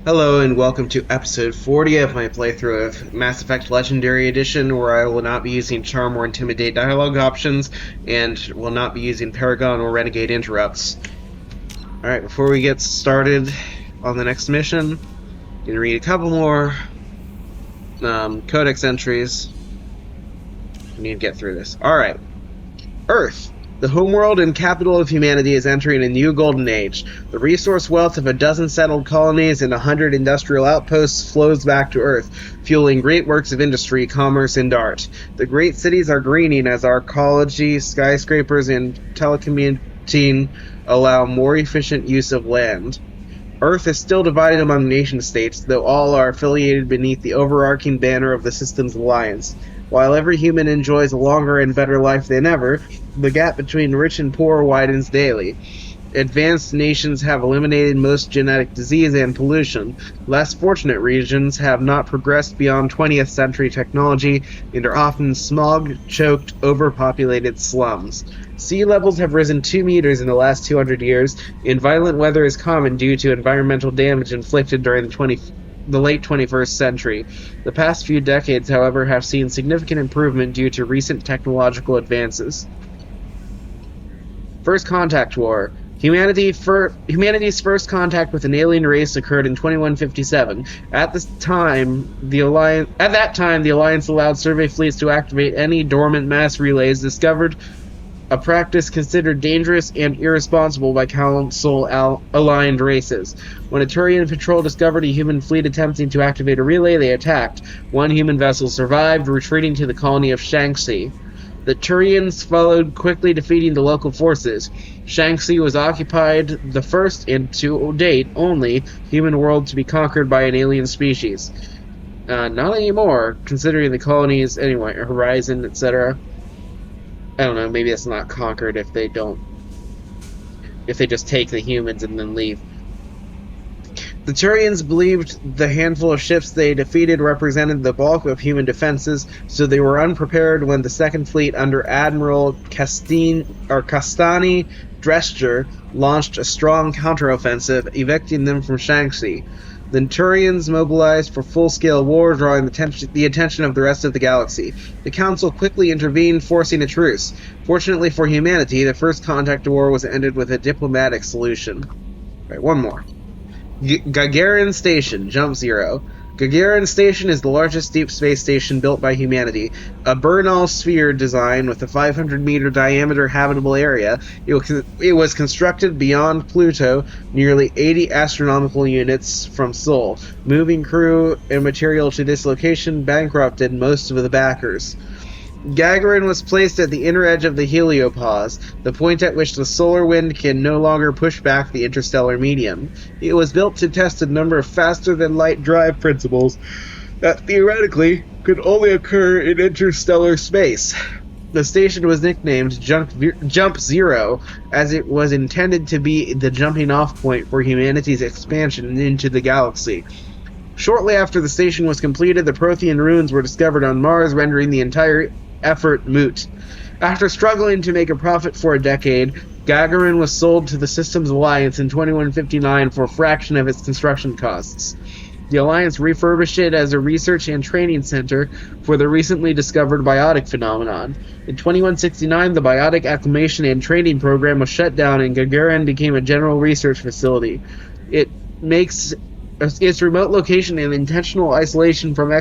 Hello and welcome to episode 40 of my playthrough of Mass Effect Legendary Edition, where I will not be using Charm or Intimidate dialogue options, and will not be using Paragon or Renegade interrupts. Alright, before we get started on the next mission, I'm going to read a couple more codex entries. We need to get through this. Alright. Earth. The homeworld and capital of humanity is entering a new golden age. The resource wealth of a dozen settled colonies and 100 industrial outposts flows back to Earth, fueling great works of industry, commerce, and art. The great cities are greening as archaeology, skyscrapers, and telecommuting allow more efficient use of land. Earth is still divided among nation-states, though all are affiliated beneath the overarching banner of the Systems Alliance. While every human enjoys a longer and better life than ever, the gap between rich and poor widens daily. Advanced nations have eliminated most genetic disease and pollution. Less fortunate regions have not progressed beyond 20th century technology and are often smog-choked, overpopulated slums. Sea levels have risen 2 meters in the last 200 years, and violent weather is common due to environmental damage inflicted during the late 21st century. The past few decades, however, have seen significant improvement due to recent technological advances. First Contact War. Humanity's first contact with an alien race occurred in 2157. At that time, the Alliance allowed survey fleets to activate any dormant mass relays discovered, a practice considered dangerous and irresponsible by Council-aligned races. When a Turian patrol discovered a human fleet attempting to activate a relay, they attacked. One human vessel survived, retreating to the colony of Shanxi. The Turians followed, quickly defeating the local forces. Shanxi was occupied, the first, and to date, only, human world to be conquered by an alien species. Not anymore, considering the colonies, anyway, Horizon, etc. I don't know, maybe it's not conquered if they just take the humans and then leave. The Turians believed the handful of ships they defeated represented the bulk of human defenses, so they were unprepared when the Second Fleet under Admiral Castani Drescher launched a strong counteroffensive, evicting them from Shanxi. The Turians mobilized for full-scale war, drawing the attention of the rest of the galaxy. The Council quickly intervened, forcing a truce. Fortunately for humanity, the First Contact War was ended with a diplomatic solution. Right, one more. Gagarin Station, Jump Zero. Gagarin Station is the largest deep space station built by humanity. A Bernal sphere design with a 500-meter diameter habitable area, it was constructed beyond Pluto, nearly 80 astronomical units from Sol. Moving crew and material to this location bankrupted most of the backers. Gagarin was placed at the inner edge of the heliopause, the point at which the solar wind can no longer push back the interstellar medium. It was built to test a number of faster-than-light drive principles that theoretically could only occur in interstellar space. The station was nicknamed Jump Zero, as it was intended to be the jumping-off point for humanity's expansion into the galaxy. Shortly after the station was completed, the Prothean ruins were discovered on Mars, rendering the entire effort moot. After struggling to make a profit for a decade, Gagarin was sold to the Systems Alliance in 2159 for a fraction of its construction costs. The Alliance refurbished it as a research and training center for the recently discovered biotic phenomenon. In 2169, the biotic acclimation and training program was shut down and Gagarin became a general research facility. Its remote location and intentional isolation from the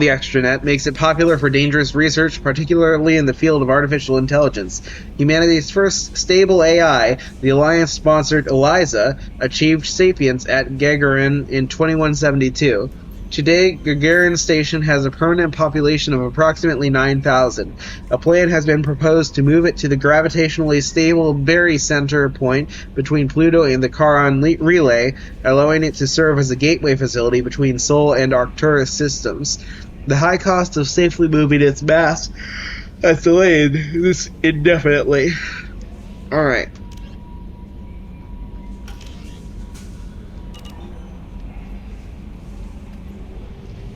extranet makes it popular for dangerous research, particularly in the field of artificial intelligence. Humanity's first stable AI, the Alliance-sponsored ELIZA, achieved sapience at Gagarin in 2172. Today, Gagarin Station has a permanent population of approximately 9,000. A plan has been proposed to move it to the gravitationally stable barycenter point between Pluto and the Charon relay, allowing it to serve as a gateway facility between Sol and Arcturus systems. The high cost of safely moving its mass has delayed this indefinitely. Alright.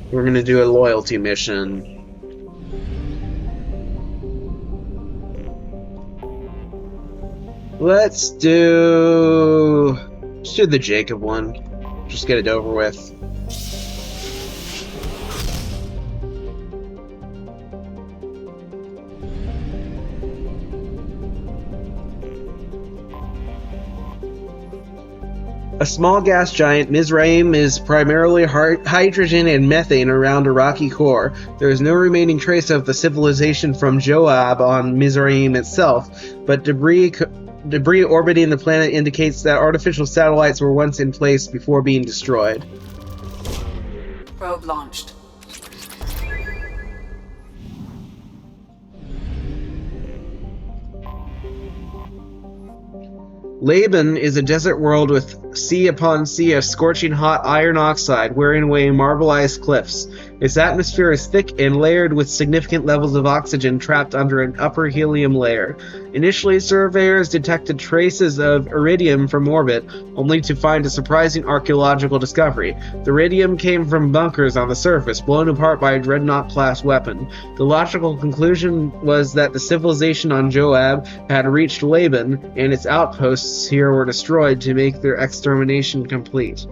We're gonna do a loyalty mission. Let's do Just do the Jacob one. Just get it over with. A small gas giant, Mizraim is primarily hydrogen and methane around a rocky core. There is no remaining trace of the civilization from Joab on Mizraim itself, but debris orbiting the planet indicates that artificial satellites were once in place before being destroyed. Probe launched. Laban is a desert world with sea upon sea of scorching hot iron oxide wearing away marbleized cliffs. Its atmosphere is thick and layered with significant levels of oxygen trapped under an upper helium layer. Initially, surveyors detected traces of iridium from orbit, only to find a surprising archaeological discovery. The iridium came from bunkers on the surface, blown apart by a dreadnought-class weapon. The logical conclusion was that the civilization on Joab had reached Laban, and its outposts here were destroyed to make their extermination complete.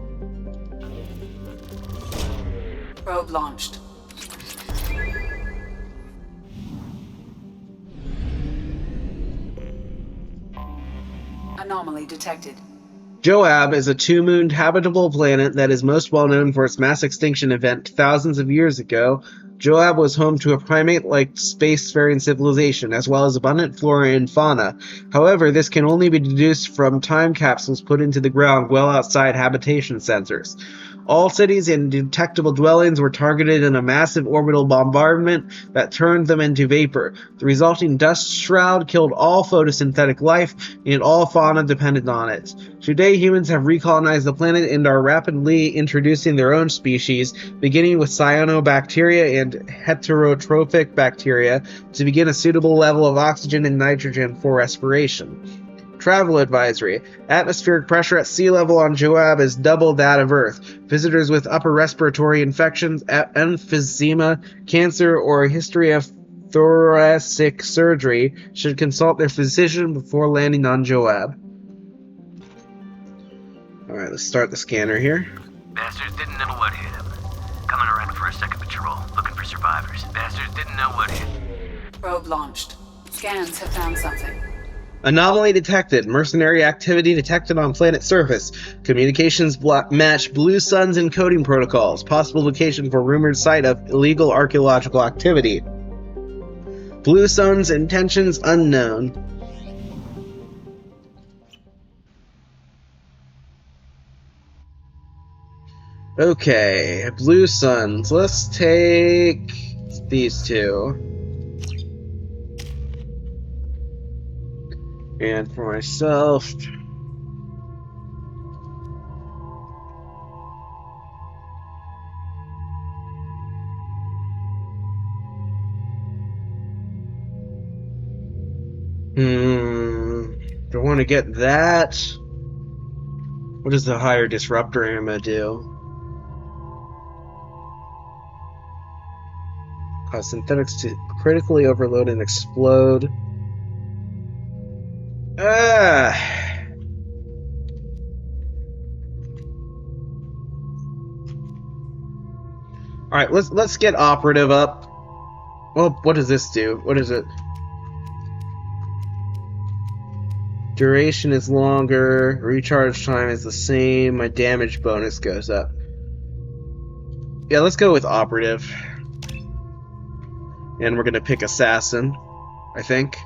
Probe launched. Anomaly detected. Joab is a two-mooned habitable planet that is most well known for its mass extinction event thousands of years ago. Joab was home to a primate-like spacefaring civilization, as well as abundant flora and fauna. However, this can only be deduced from time capsules put into the ground well outside habitation sensors. All cities and detectable dwellings were targeted in a massive orbital bombardment that turned them into vapor. The resulting dust shroud killed all photosynthetic life and all fauna dependent on it. Today, humans have recolonized the planet and are rapidly introducing their own species, beginning with cyanobacteria and heterotrophic bacteria, to begin a suitable level of oxygen and nitrogen for respiration. Travel advisory. Atmospheric pressure at sea level on Joab is double that of Earth. Visitors with upper respiratory infections, emphysema, cancer, or a history of thoracic surgery should consult their physician before landing on Joab. Alright, let's start the scanner here. Bastards didn't know what hit him. Coming around for a second patrol, looking for survivors. Bastards didn't know what hit. Probe launched. Scans have found something. Anomaly detected. Mercenary activity detected on planet surface. Communications match Blue Sun's encoding protocols. Possible location for rumored site of illegal archaeological activity. Blue Sun's intentions unknown. Okay, Blue Suns. Let's take these two. And for myself, do I want to get that? What does the higher disruptor ammo do? Cause synthetics to critically overload and explode. Alright, let's get operative up. Well, what does this do? What is it? Duration is longer, recharge time is the same, my damage bonus goes up. Yeah, let's go with operative. And we're gonna pick assassin, I think.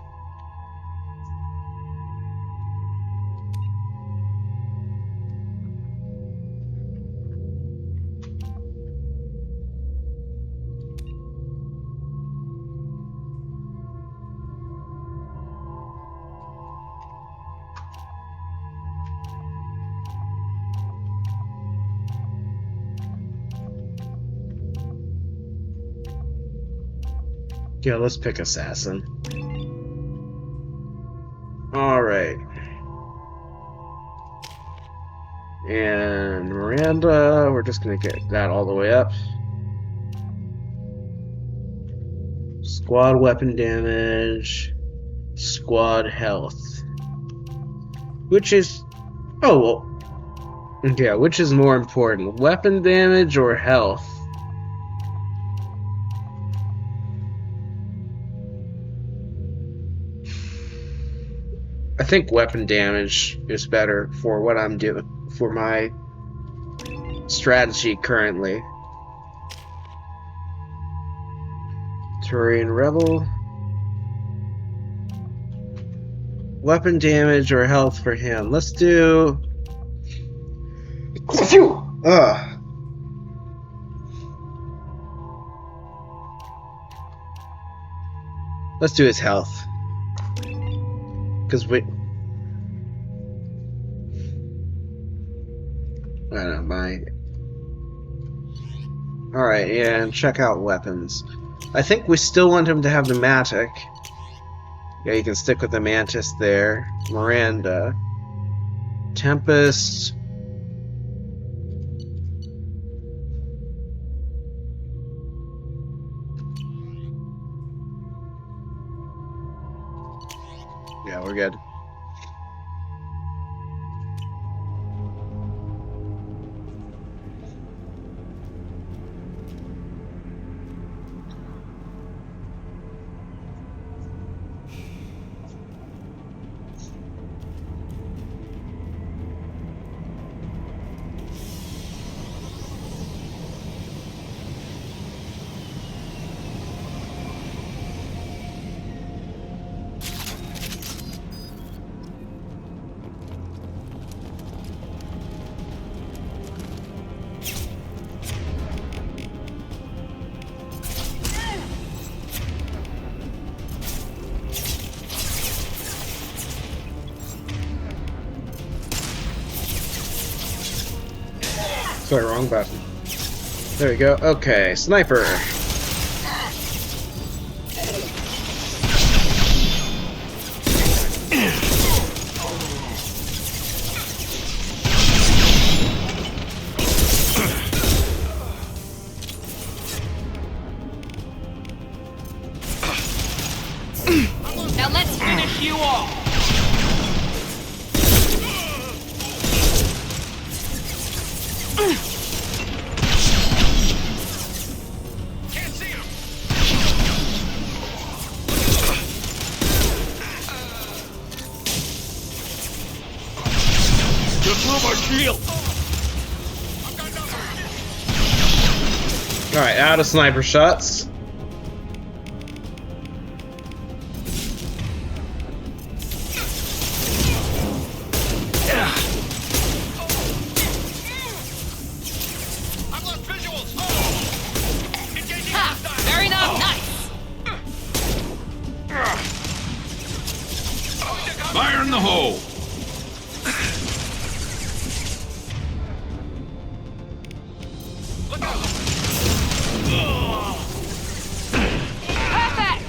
Yeah, let's pick assassin. Alright. And Miranda, we're just gonna get that all the way up. Squad weapon damage. Squad health. Which is... oh, well. Yeah, which is more important, weapon damage or health? I think weapon damage is better for what I'm doing, for my strategy currently. Turian Rebel. Weapon damage or health for him. Let's do... Let's do his health. Because we... I don't know, Alright, yeah, and check out weapons. I think we still want him to have the Matic. Yeah, you can stick with the Mantis there. Miranda. Tempest. Yeah, we're good. Sorry, wrong button. There we go. Okay, sniper. Now let's finish you off! Can't see him! You threw my shield! Alright, out of sniper shots. Very nice! Fire in the hole! Perfect!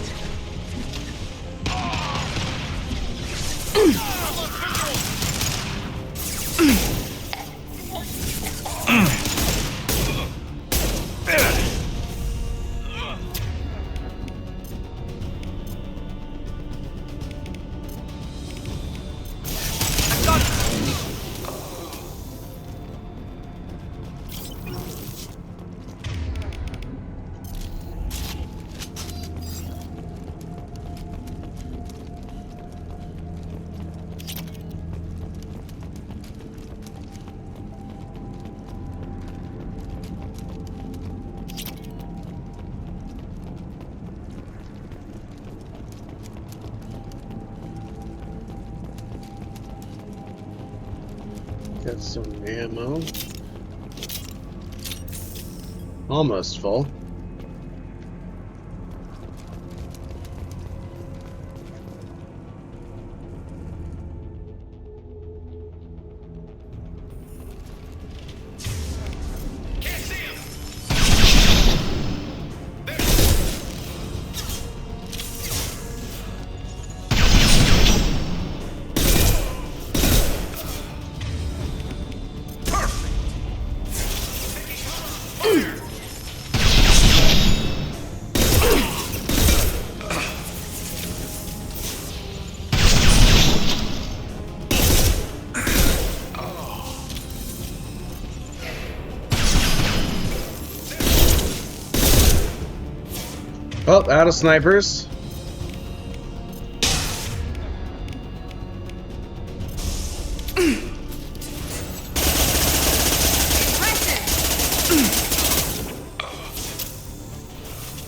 Got some ammo. Almost full. Oh, out of snipers.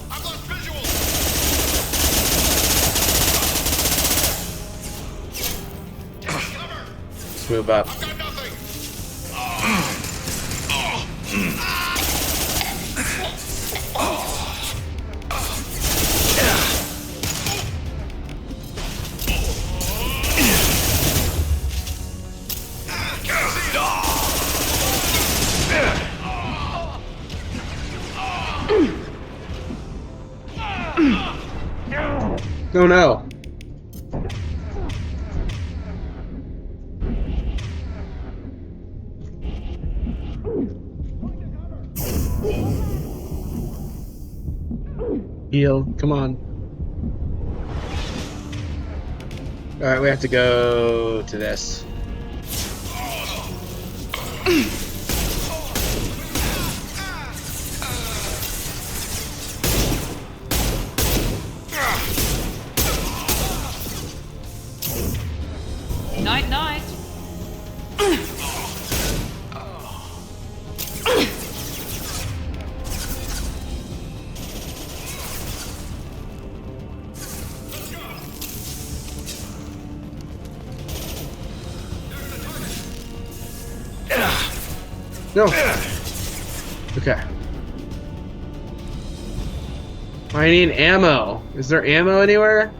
I've lost visual. Let's move up. I've got nothing. Oh no. Heal. Come on. Alright, we have to go to this. Night, night. No. Okay. I need ammo. Is there ammo anywhere?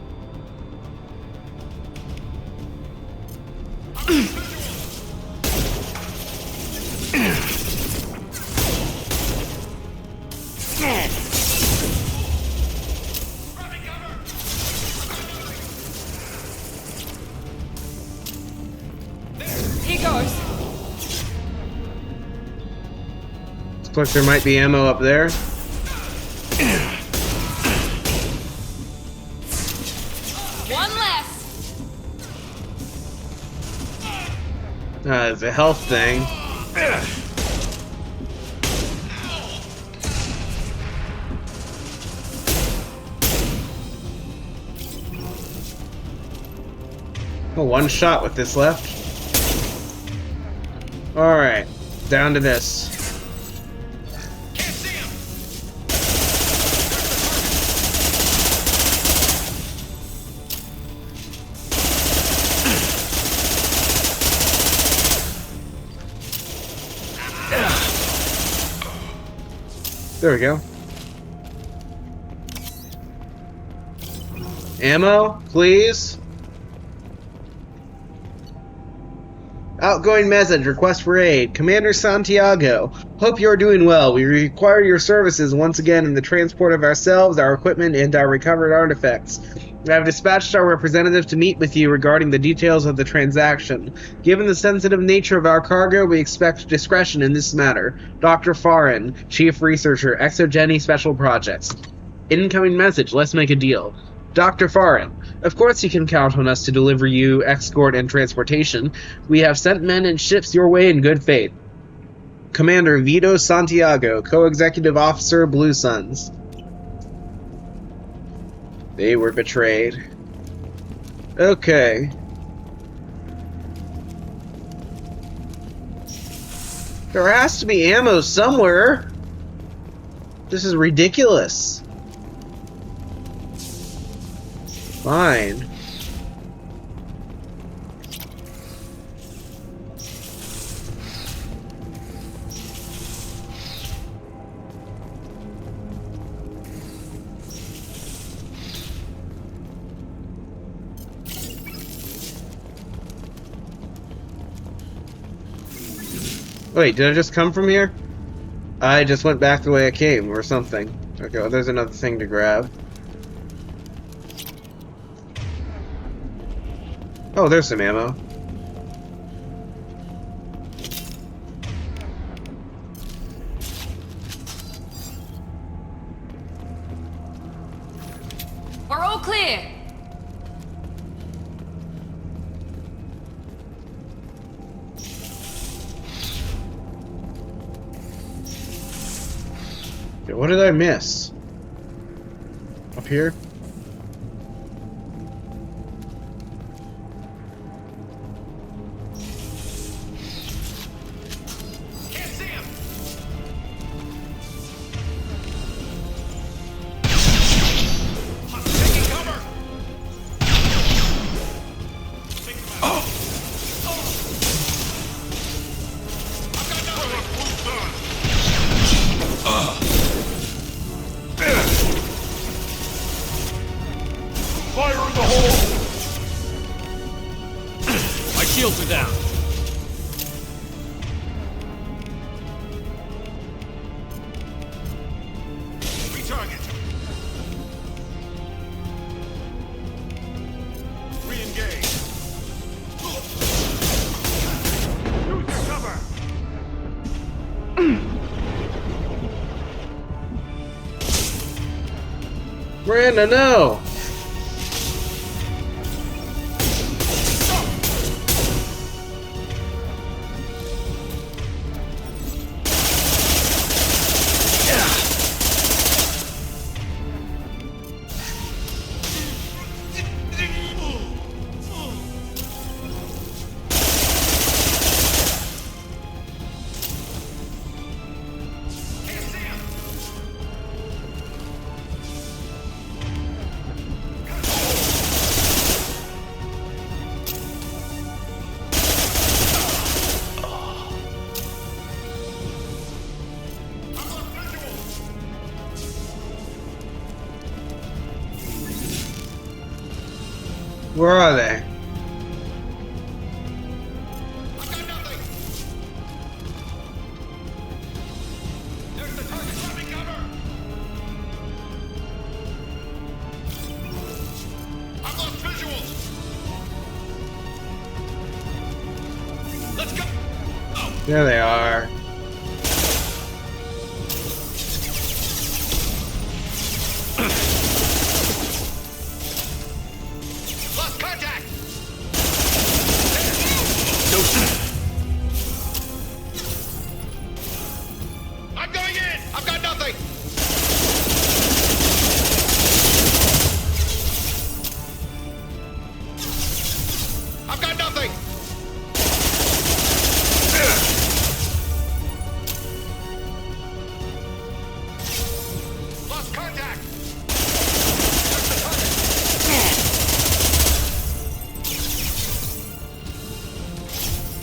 Here goes. Looks like there might be ammo up there. One less. It's a health thing. Oh, one shot with this left. Alright, down to this. Can't see him. There we go. Ammo, please. Outgoing message, request for aid. Commander Santiago, hope you are doing well. We require your services once again in the transport of ourselves, our equipment, and our recovered artifacts. I have dispatched our representative to meet with you regarding the details of the transaction. Given the sensitive nature of our cargo, we expect discretion in this matter. Dr. Farin, Chief Researcher, Exogeny Special Projects. Incoming message, let's make a deal. Dr. Farin, of course you can count on us to deliver you escort and transportation. We have sent men and ships your way in good faith. Commander Vito Santiago, Co-Executive Officer, Blue Suns. They were betrayed. Okay. There has to be ammo somewhere. This is ridiculous. Fine. Wait, did I just come from here? I just went back the way I came, or something. Okay, well, there's another thing to grab. Oh, there's some ammo. We're all clear. Okay, what did I miss? Up here? Can't see him. Taking cover. I've got nothing. Fire in the hole! My shields are down. Retarget. Re-engage. Use your cover. Miranda, no! Can't see him. Where are they? I've got nothing. There's the target. Let me cover. I've lost visuals. Let's go. Oh, There they are. lost contact. I'm going in. I've got nothing. I've got nothing. Lost contact. There's the target.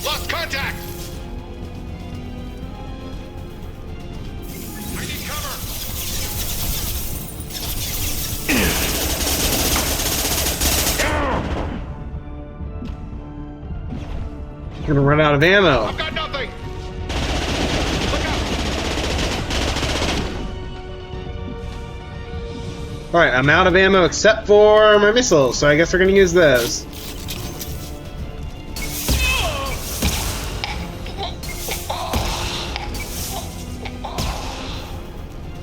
Lost contact. I need cover. Gonna run out of ammo. I've got nothing. Look out. Alright, I'm out of ammo except for my missiles, so I guess we're gonna use those.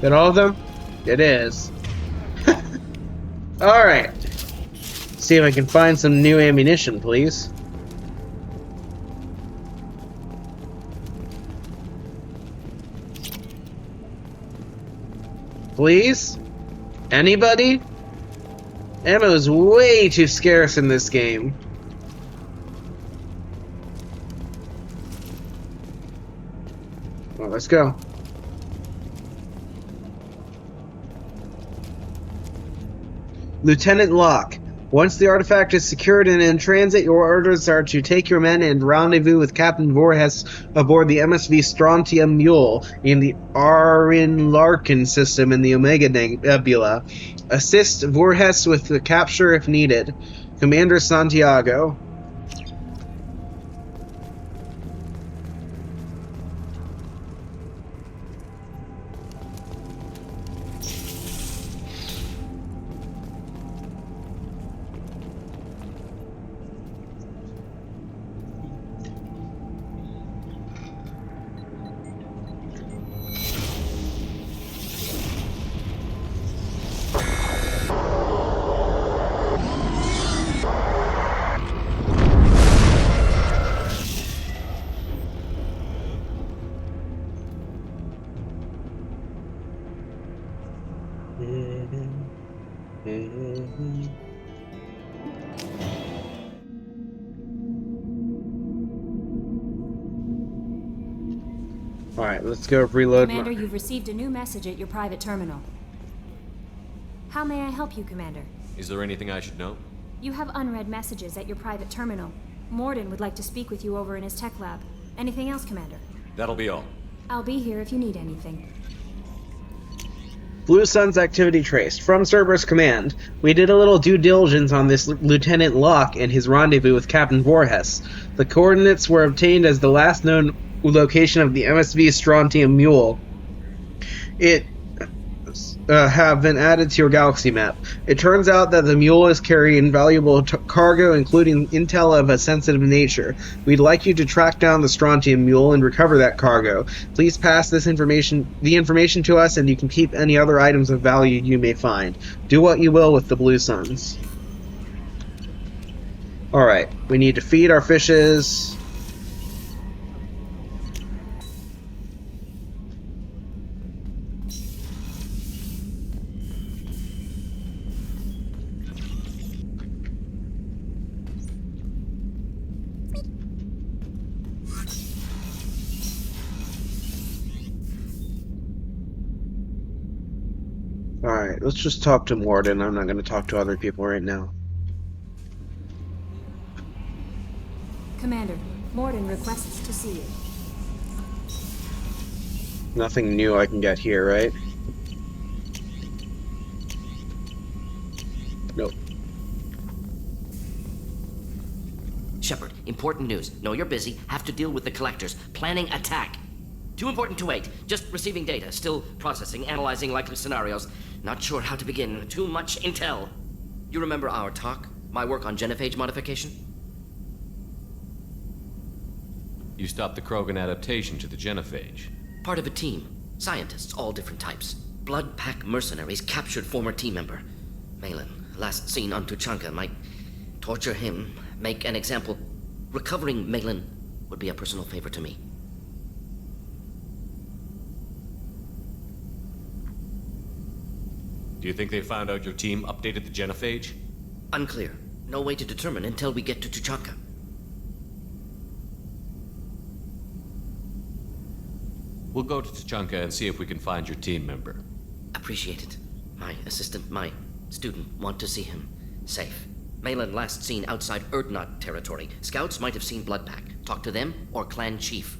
That all of them? It is. Alright. See if I can find some new ammunition, please. Please? Anybody? Ammo is way too scarce in this game. Well, let's go. Lieutenant Locke. Once the artifact is secured and in transit, your orders are to take your men and rendezvous with Captain Voorhis aboard the MSV Strontium Mule in the Arin Larkin system in the Omega Nebula. Assist Voorhis with the capture if needed. Commander Santiago. Alright, let's go reload. Commander, you've received a new message at your private terminal. How may I help you, Commander? Is there anything I should know? You have unread messages at your private terminal. Morden would like to speak with you over in his tech lab. Anything else, Commander? That'll be all. I'll be here if you need anything. Blue Sun's activity traced. From Cerberus Command, we did a little due diligence on this Lieutenant Locke and his rendezvous with Captain Voorhis. The coordinates were obtained as the last known location of the MSV Strontium Mule. It have been added to your galaxy map. It turns out that the Mule is carrying valuable cargo, including intel of a sensitive nature. We'd like you to track down the Strontium Mule and recover that cargo. Please pass the information to us, and you can keep any other items of value you may find. Do what you will with the Blue Suns. Alright, we need to feed our fishes. Alright, let's just talk to Morden. I'm not going to talk to other people right now. Commander, Morden requests to see you. Nothing new I can get here, right? Nope. Shepard, important news. Know you're busy. Have to deal with the collectors. Planning attack. Too important to wait. Just receiving data. Still processing, analyzing likely scenarios. Not sure how to begin. Too much intel. You remember our talk? My work on genophage modification? You stopped the Krogan adaptation to the genophage. Part of a team. Scientists, all different types. Blood Pack mercenaries captured former team member. Malin, last seen on Tuchanka, might torture him, make an example. Recovering Malin would be a personal favor to me. Do you think they found out your team updated the genophage? Unclear. No way to determine until we get to Tuchanka. We'll go to Tuchanka and see if we can find your team member. Appreciate it. My assistant, my student, want to see him. Safe. Malin last seen outside Erdnot territory. Scouts might have seen Bloodpack. Talk to them or clan chief.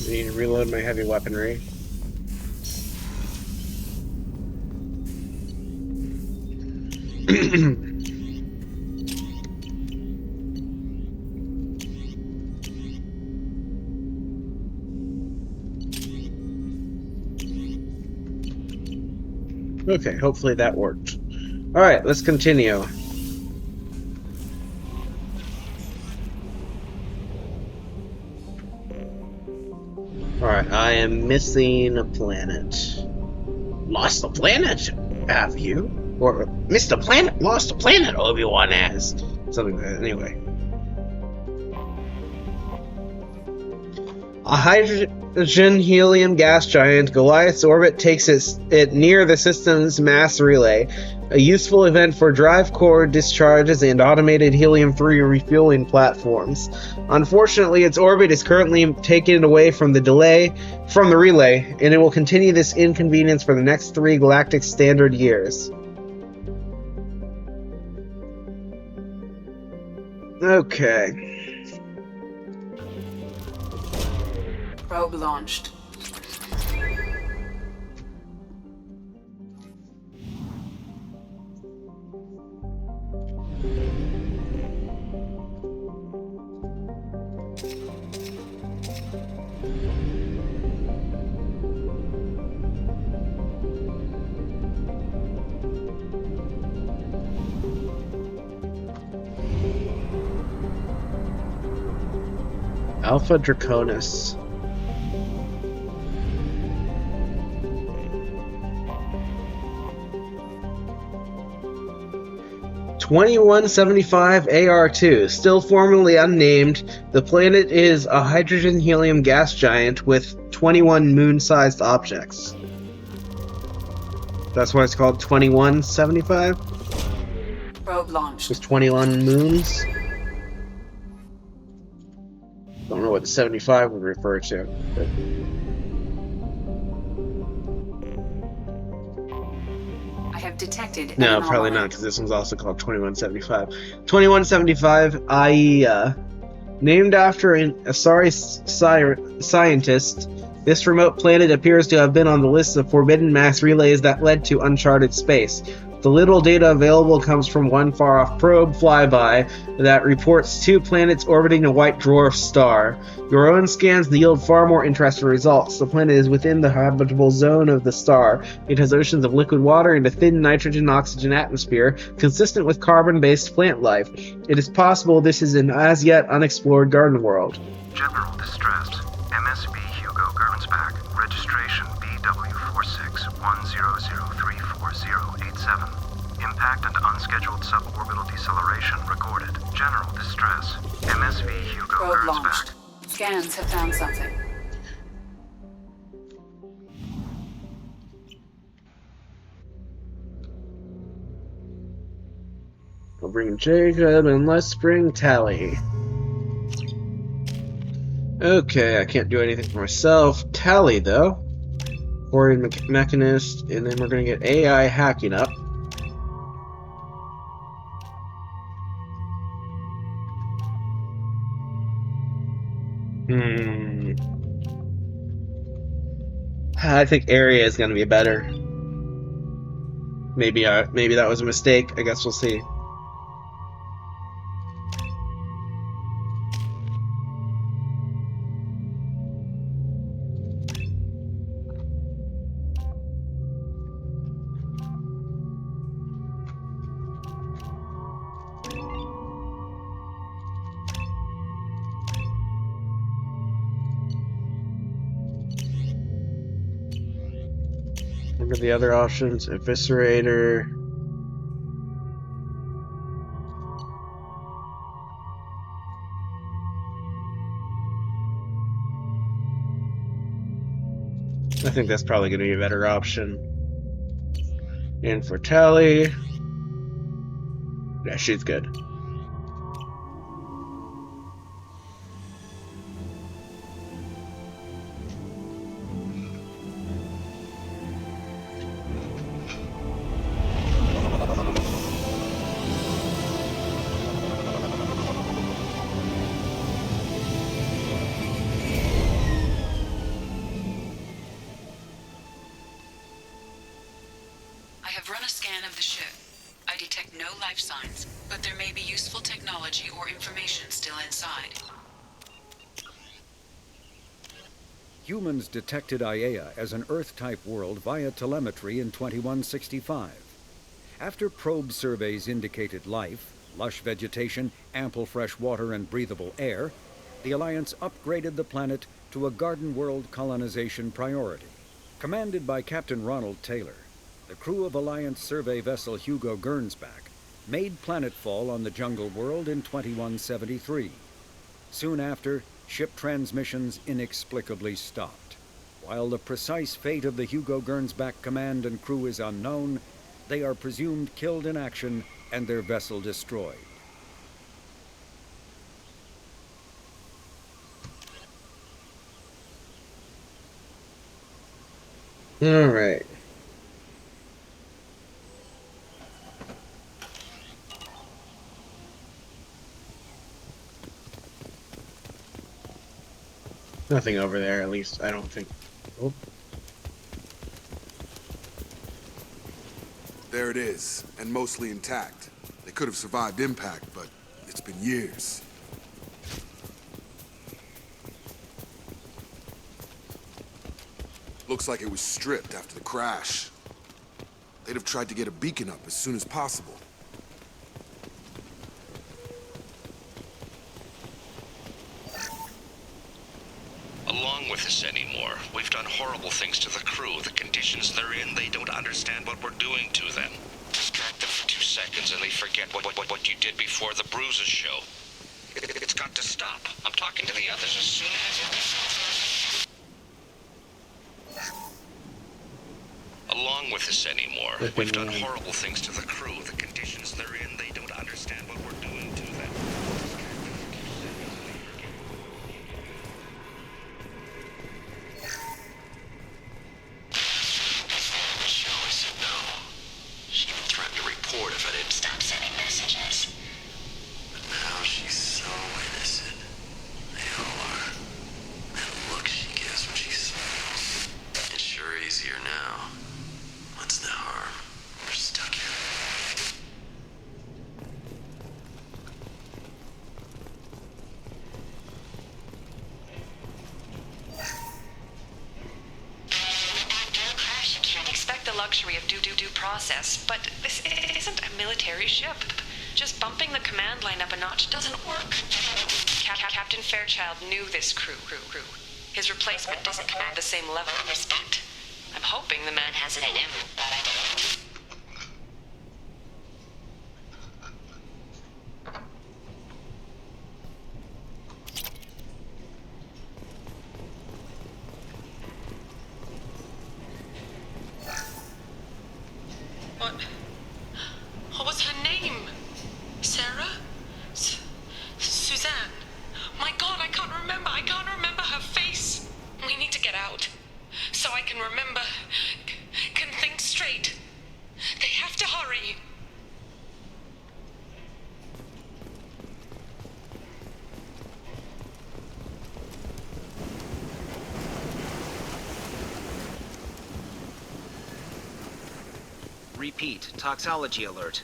I need to reload my heavy weaponry. Okay, hopefully that worked. Alright, let's continue. Alright, I am missing a planet. Lost a planet? Have you? Or missed a planet? Lost a planet, Obi-Wan asked. Something like that, anyway. A hydrogen helium gas giant, Goliath's orbit takes it near the system's mass relay, a useful event for drive core discharges and automated helium-3 refueling platforms. Unfortunately, its orbit is currently taken away from the relay, and it will continue this inconvenience for the next 3 galactic standard years. Okay. Probe launched. Alpha Draconis. (2175) AR2, still formerly unnamed. The planet is a hydrogen-helium gas giant with 21 moon-sized objects. That's why it's called 2175? Probe launched. With 21 moons? Don't know what the 75 would refer to. But... I have detected. No, an probably anomaly. not, because this one's also called 2175. 2175 IEA. Named after an Asari scientist, this remote planet appears to have been on the list of forbidden mass relays that led to uncharted space. The little data available comes from one far-off probe flyby that reports 2 planets orbiting a white dwarf star. Your own scans yield far more interesting results. The planet is within the habitable zone of the star. It has oceans of liquid water and a thin nitrogen-oxygen atmosphere, consistent with carbon-based plant life. It is possible this is an as-yet unexplored garden world. General distress. MSV Hugo Gernsback. Registration BW4610034087. Impact and unscheduled suborbital deceleration recorded. General distress. MSV Hugo Probe Gernsback. launched. Scans have found something. I'll bring Jacob and let's bring Tally. Okay, I can't do anything for myself. Tally, though. Or Mechanist, and then we're going to get AI hacking up. I think area is going to be better. Maybe that was a mistake. I guess we'll see. What are the other options? Eviscerator. I think that's probably going to be a better option. And for Tally, yeah, she's good. I have run a scan of the ship. I detect no life signs, but there may be useful technology or information still inside. Humans detected Iea as an Earth-type world via telemetry in 2165. After probe surveys indicated life, lush vegetation, ample fresh water, and breathable air, the Alliance upgraded the planet to a garden world colonization priority. Commanded by Captain Ronald Taylor, the crew of Alliance survey vessel Hugo Gernsback made planetfall on the jungle world in 2173. Soon after, ship transmissions inexplicably stopped. While the precise fate of the Hugo Gernsback command and crew is unknown, they are presumed killed in action and their vessel destroyed. All right. Nothing over there, at least I don't think. Oh. There it is, and mostly intact. They could have survived impact, but it's been years. Looks like it was stripped after the crash. They'd have tried to get a beacon up as soon as possible. done horrible things to the crew. The conditions they're in, they don't understand what we're doing to them. Distract them for 2 seconds and they forget what you did before the bruises show. It's got to stop. I'm talking to the others as soon as... Along with this anymore. We've done horrible things to the crew. The conditions they're in, they don't understand what we're doing to them. She always said no. She even threatened to report if I didn't stop sending messages. But now she's so innocent. They all are. That look she gives when she smiles. It's sure easier now. What's the harm? We're stuck here. After a crash, you can't expect the luxury of due process, but this isn't a military ship. Just bumping the command line up a notch doesn't work. Captain Fairchild knew this crew. His replacement doesn't command the same level of respect. I'm hoping the man has it in him, but I don't. What was her name? Sarah? Suzanne? My God, I can't remember her face. We need to get out. So I can remember, can think straight. They have to hurry. Repeat, toxology alert.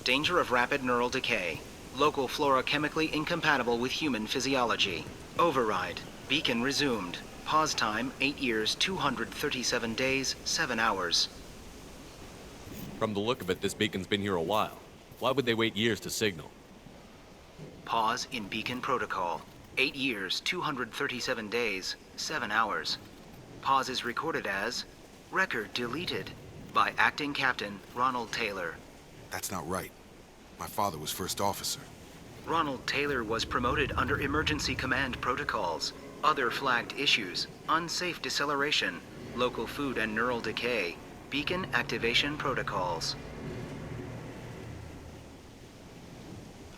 Danger of rapid neural decay. Local flora chemically incompatible with human physiology. Override. Beacon resumed. Pause time, 8 years, 237 days, 7 hours. From the look of it, this beacon's been here a while. Why would they wait years to signal? Pause in beacon protocol. 8 years, 237 days, 7 hours. Pause is recorded as record deleted by Acting Captain Ronald Taylor. That's not right. My father was first officer. Ronald Taylor was promoted under emergency command protocols. Other flagged issues: unsafe deceleration, local food and neural decay, beacon activation protocols.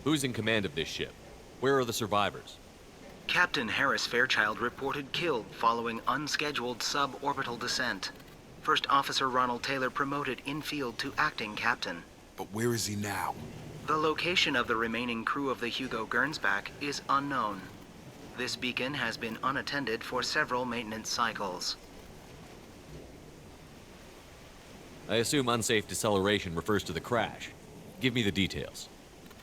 Who's in command of this ship? Where are the survivors? Captain Harris Fairchild reported killed following unscheduled suborbital descent. First Officer Ronald Taylor promoted in-field to acting captain. But where is he now? The location of the remaining crew of the Hugo Gernsback is unknown. This beacon has been unattended for several maintenance cycles. I assume unsafe deceleration refers to the crash. Give me the details.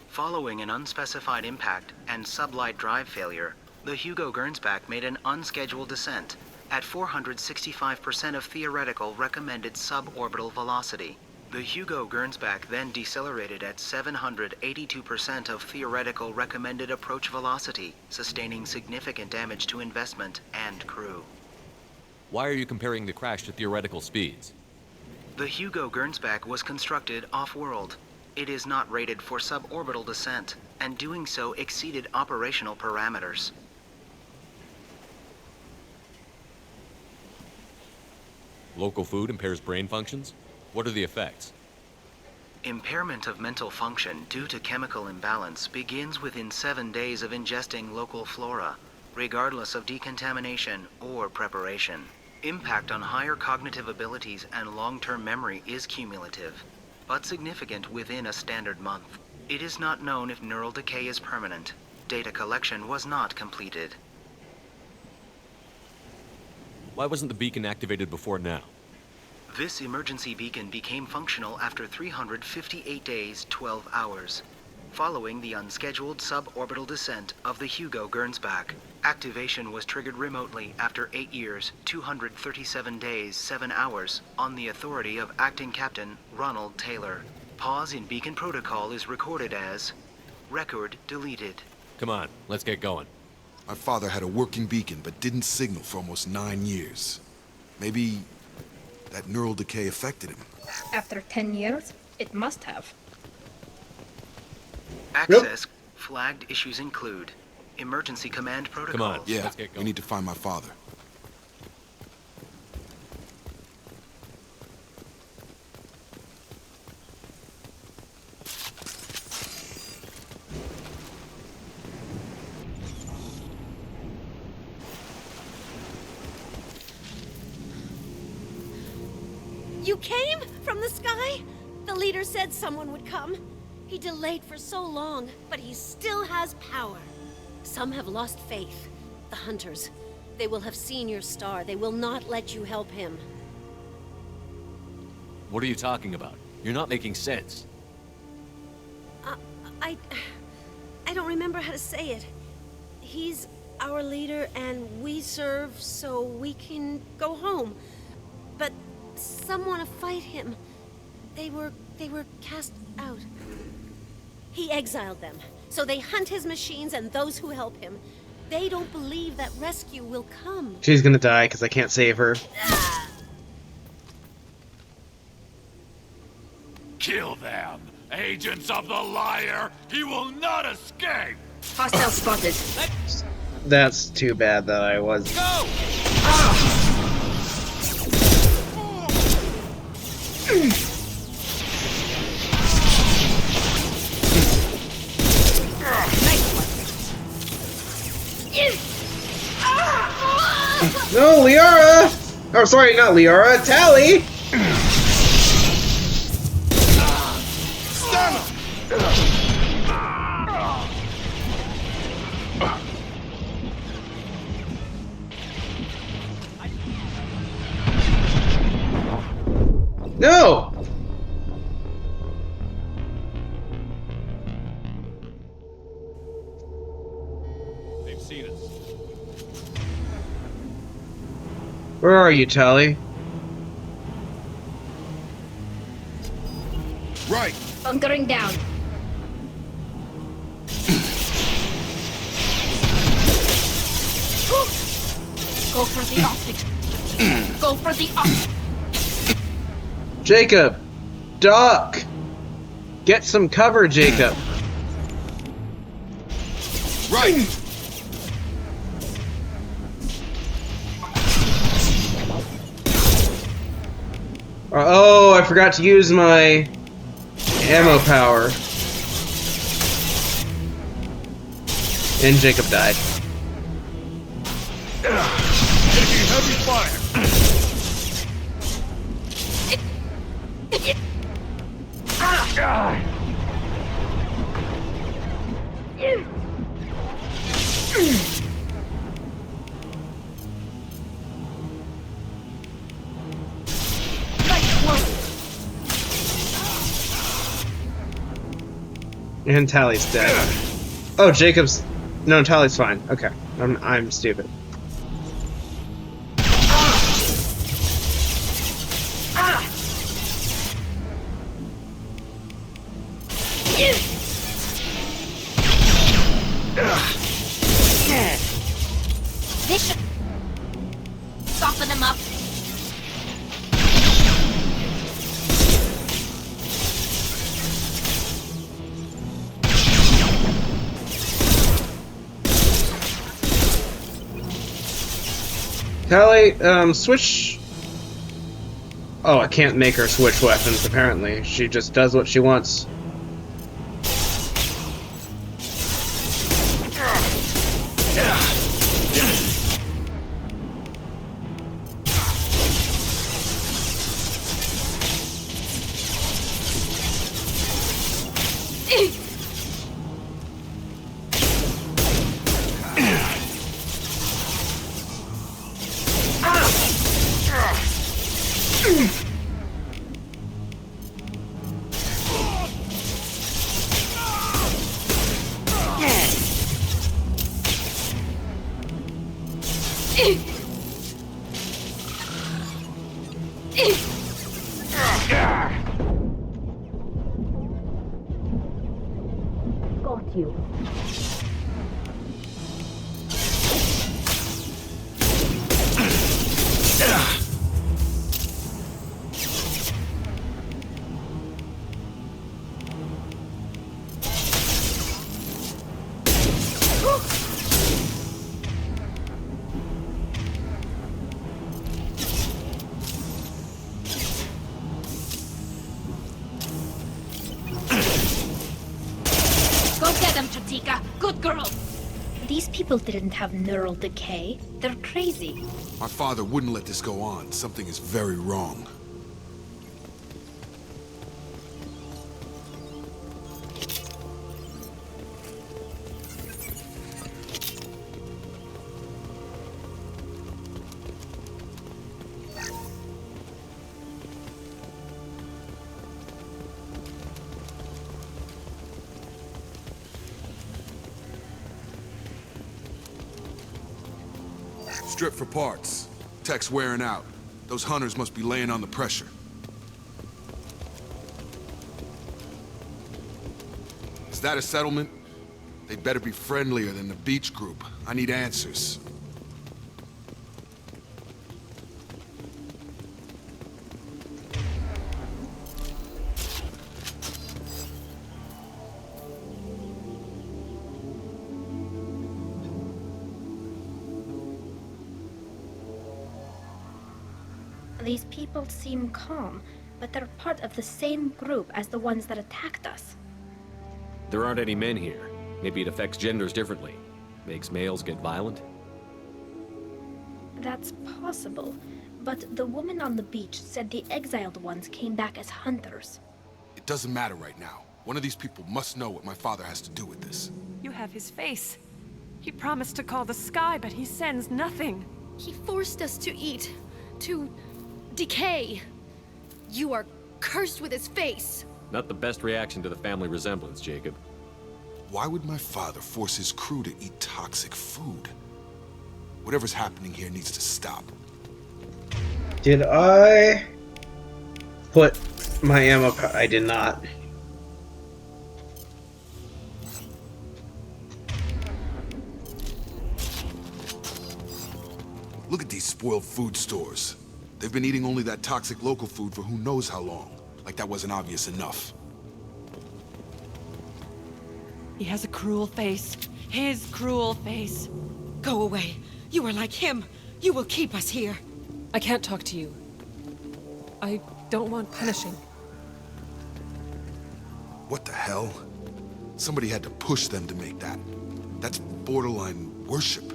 Following an unspecified impact and sublight drive failure, the Hugo Gernsback made an unscheduled descent at 465% of theoretical recommended suborbital velocity. The Hugo Gernsback then decelerated at 782% of theoretical recommended approach velocity, sustaining significant damage to investment and crew. Why are you comparing the crash to theoretical speeds? The Hugo Gernsback was constructed off-world. It is not rated for suborbital descent, and doing so exceeded operational parameters. Local food impairs brain functions? What are the effects? Impairment of mental function due to chemical imbalance begins within 7 days of ingesting local flora, regardless of decontamination or preparation. Impact on higher cognitive abilities and long-term memory is cumulative, but significant within a standard month. It is not known if neural decay is permanent. Data collection was not completed. Why wasn't the beacon activated before now? This emergency beacon became functional after 358 days, 12 hours, following the unscheduled suborbital descent of the Hugo Gernsback. Activation was triggered remotely after 8 years, 237 days, 7 hours, on the authority of Acting Captain Ronald Taylor. Pause in beacon protocol is recorded as record deleted. Come on, let's get going. My father had a working beacon but didn't signal for almost 9 years. Maybe that neural decay affected him. After 10 years, it must have. Access flagged issues include emergency command protocols. Come on, Yeah, let's get we going. need to find my father. You came from the sky? The leader said someone would come. He delayed for so long, but he still has power. Some have lost faith. The hunters. They will have seen your star. They will not let you help him. What are you talking about? You're not making sense. I don't remember how to say it. He's our leader and we serve so we can go home. But some want to fight him. They were cast out. He exiled them, so they hunt his machines and those who help him. They don't believe that rescue will come. She's gonna die because I can't save her. Kill them! Agents of the liar! He will not escape! Hostile spotted. That's too bad that I was. Go! No, Liara! Oh, sorry, not Liara. Tally! No! They've seen us. Where are you, Tally? Right! Bunkering down. Go for the optic. Go for the optic. Jacob! Duck! Get some cover, Jacob. Right! Oh, I forgot to use my ammo power. And Jacob died. Taking heavy fire! And Tally's dead. Oh, Jacob's... No, Tally's fine. Okay. I'm stupid. This should soften him up. Tally, switch... Oh, I can't make her switch weapons, apparently. She just does what she wants. Got you. Go get them, Chatika. Good girl. These people didn't have neural decay. They're crazy. My father wouldn't let this go on. Something is very wrong. Strip for parts. Tech's wearing out. Those hunters must be laying on the pressure. Is that a settlement? They'd better be friendlier than the beach group. I need answers. These people seem calm, but they're part of the same group as the ones that attacked us. There aren't any men here. Maybe it affects genders differently. Makes males get violent? That's possible, but the woman on the beach said the exiled ones came back as hunters. It doesn't matter right now. One of these people must know what my father has to do with this. You have his face. He promised to call the sky, but he sends nothing. He forced us to eat, to decay. You are cursed with his face. Not the best reaction to the family resemblance, Jacob. Why would my father force his crew to eat toxic food? Whatever's happening here needs to stop. Did I put my ammo? I did not. Look at these spoiled food stores. They've been eating only that toxic local food for who knows how long. Like that wasn't obvious enough. He has a cruel face. His cruel face. Go away. You are like him. You will keep us here. I can't talk to you. I don't want punishing. What the hell? Somebody had to push them to make that. That's borderline worship.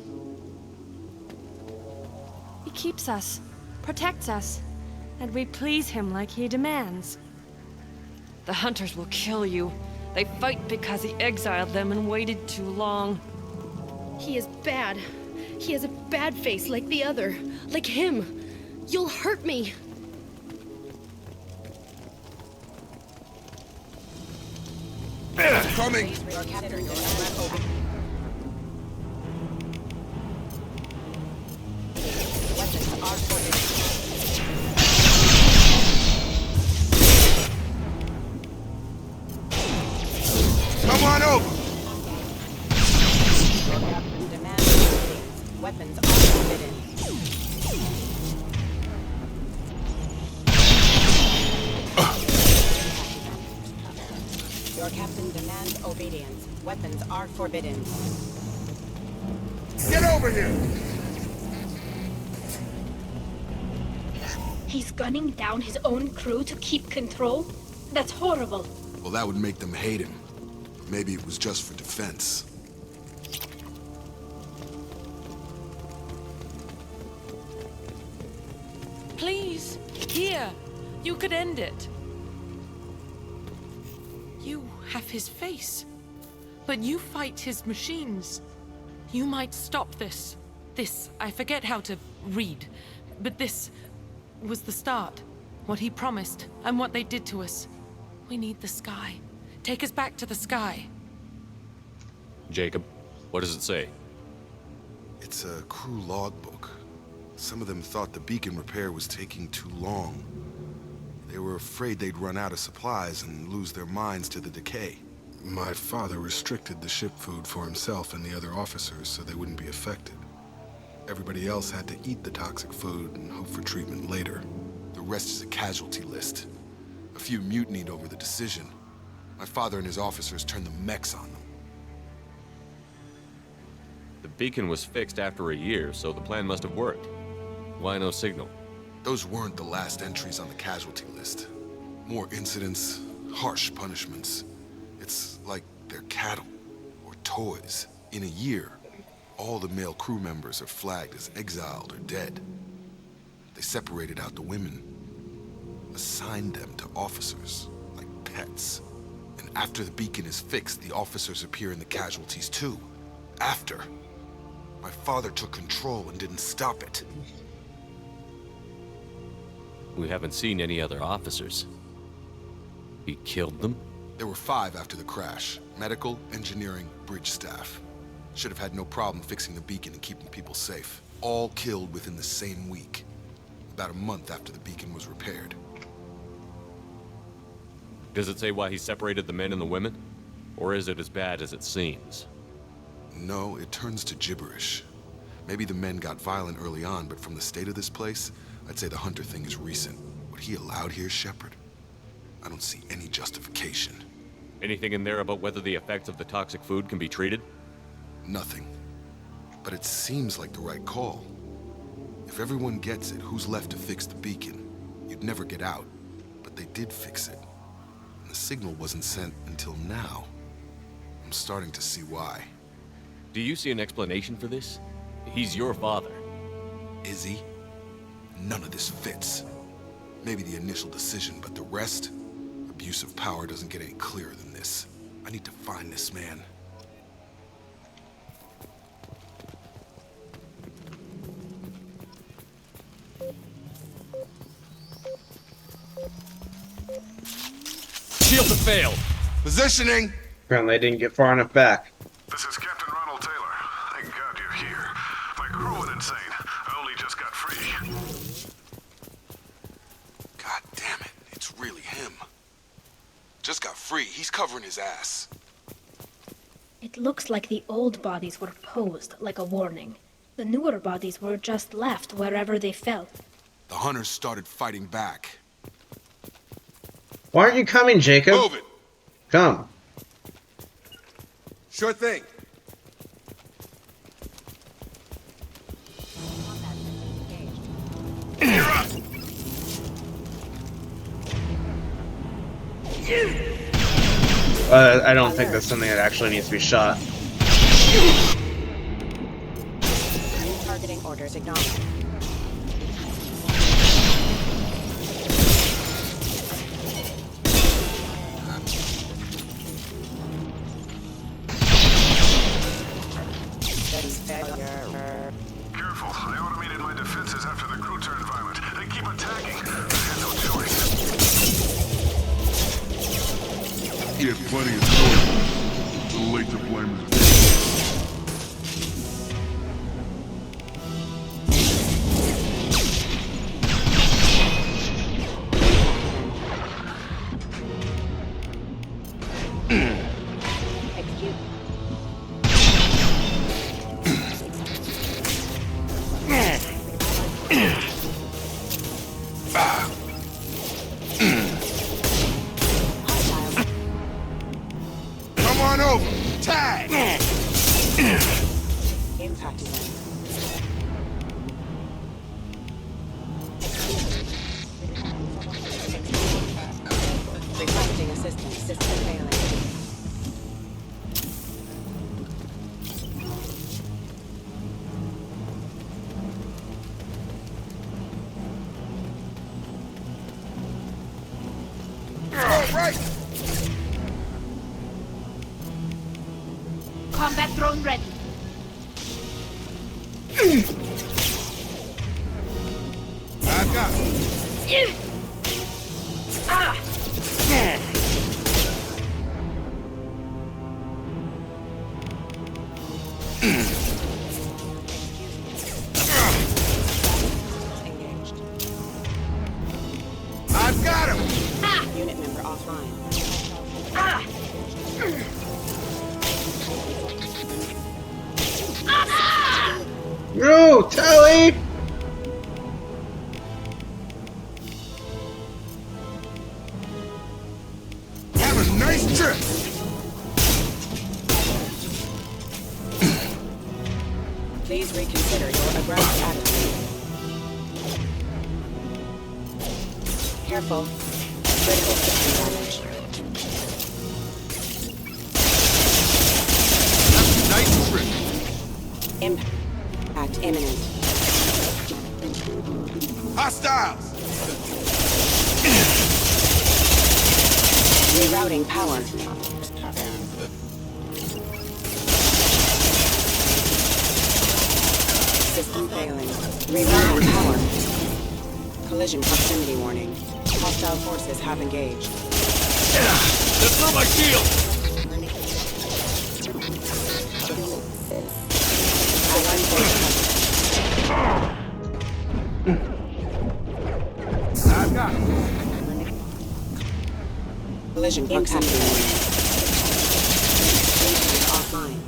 He keeps us, protects us, and we please him like he demands. The hunters will kill you. They fight because he exiled them and waited too long. He is bad. He has a bad face like the other. Like him. You'll hurt me. Coming! Come on over! Weapons are forbidden. Your captain demands obedience. Weapons are forbidden. Get over here! He's gunning down his own crew to keep control? That's horrible. Well, that would make them hate him. Maybe it was just for defense. Please, here. You could end it. You have his face, but you fight his machines. You might stop this. This, I forget how to read, but this was the start. What he promised, and what they did to us. We need the sky. Take us back to the sky. Jacob, what does it say? It's a crew logbook. Some of them thought the beacon repair was taking too long. They were afraid they'd run out of supplies and lose their minds to the decay. My father restricted the ship food for himself and the other officers so they wouldn't be affected. Everybody else had to eat the toxic food and hope for treatment later. The rest is a casualty list. A few mutinied over the decision. My father and his officers turned the mechs on them. The beacon was fixed after a year, so the plan must have worked. Why no signal? Those weren't the last entries on the casualty list. More incidents, harsh punishments. It's like they're cattle. toys. In a year, all the male crew members are flagged as exiled or dead. They separated out the women, assigned them to officers, like pets. And after the beacon is fixed, the officers appear in the casualties too. After. My father took control and didn't stop it. We haven't seen any other officers. He killed them? There were 5 after the crash. Medical, engineering, bridge staff. Should have had no problem fixing the beacon and keeping people safe. All killed within the same week. About a month after the beacon was repaired. Does it say why he separated the men and the women? Or is it as bad as it seems? No, it turns to gibberish. Maybe the men got violent early on, but from the state of this place, I'd say the Hunter thing is recent. What he allowed here, Shepard? I don't see any justification. Anything in there about whether the effects of the toxic food can be treated? Nothing. But it seems like the right call. If everyone gets it, who's left to fix the beacon? You'd never get out. But they did fix it. And the signal wasn't sent until now. I'm starting to see why. Do you see an explanation for this? He's your father. Is he? None of this fits. Maybe the initial decision, but the rest? Abuse of power doesn't get any clearer than this. I need to find this man. Shield to fail! Positioning! Apparently I didn't get far enough back. This is Captain Ronald Taylor. Thank God you're here. My crew went insane. I only just got free. God damn it, it's really him. Just got free, he's covering his ass. It looks like the old bodies were posed like a warning. The newer bodies were just left wherever they fell. The hunters started fighting back. Why aren't you coming, Jacob? Move it! Come. Sure thing. You're up! I don't think that's something that actually needs to be shot. Targeting orders acknowledged. Careful, I automated my defenses after the crew turned violent. They keep attacking. I had no choice. He had plenty of choice. Too late to blame him. Come on over. Tag. Impact event. Requesting assistance. System failing. Right. Combat drone ready. I've got it. Engaged. I've got him. Unit member offline. No, Tally! Have a nice trip. Please reconsider your aggressive attitude. Careful. Critical system damage. Impact imminent. Hostiles! Rerouting power. System failing. Rerouting power. Collision proximity warning. Hostile forces have engaged. That's not my shield! Allied forces. I've got it. Collision proximity warning. Offline.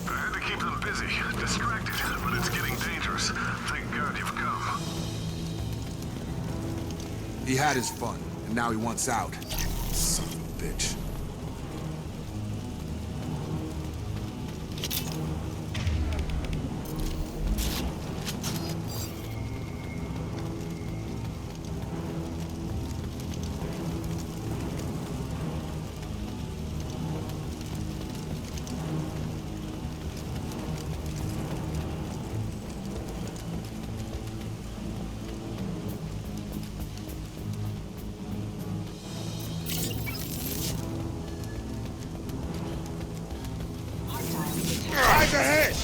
I had to keep them busy, distracted, but it's getting dangerous. Thank God you've come. He had his fun, and now he wants out. Son of a bitch. Eyes ahead!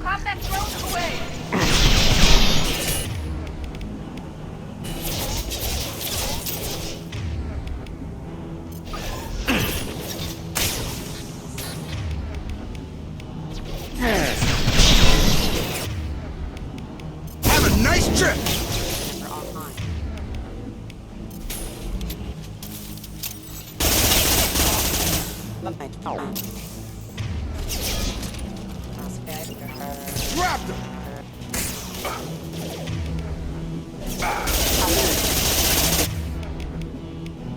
Combat drones away! Have a nice trip! Dropped him!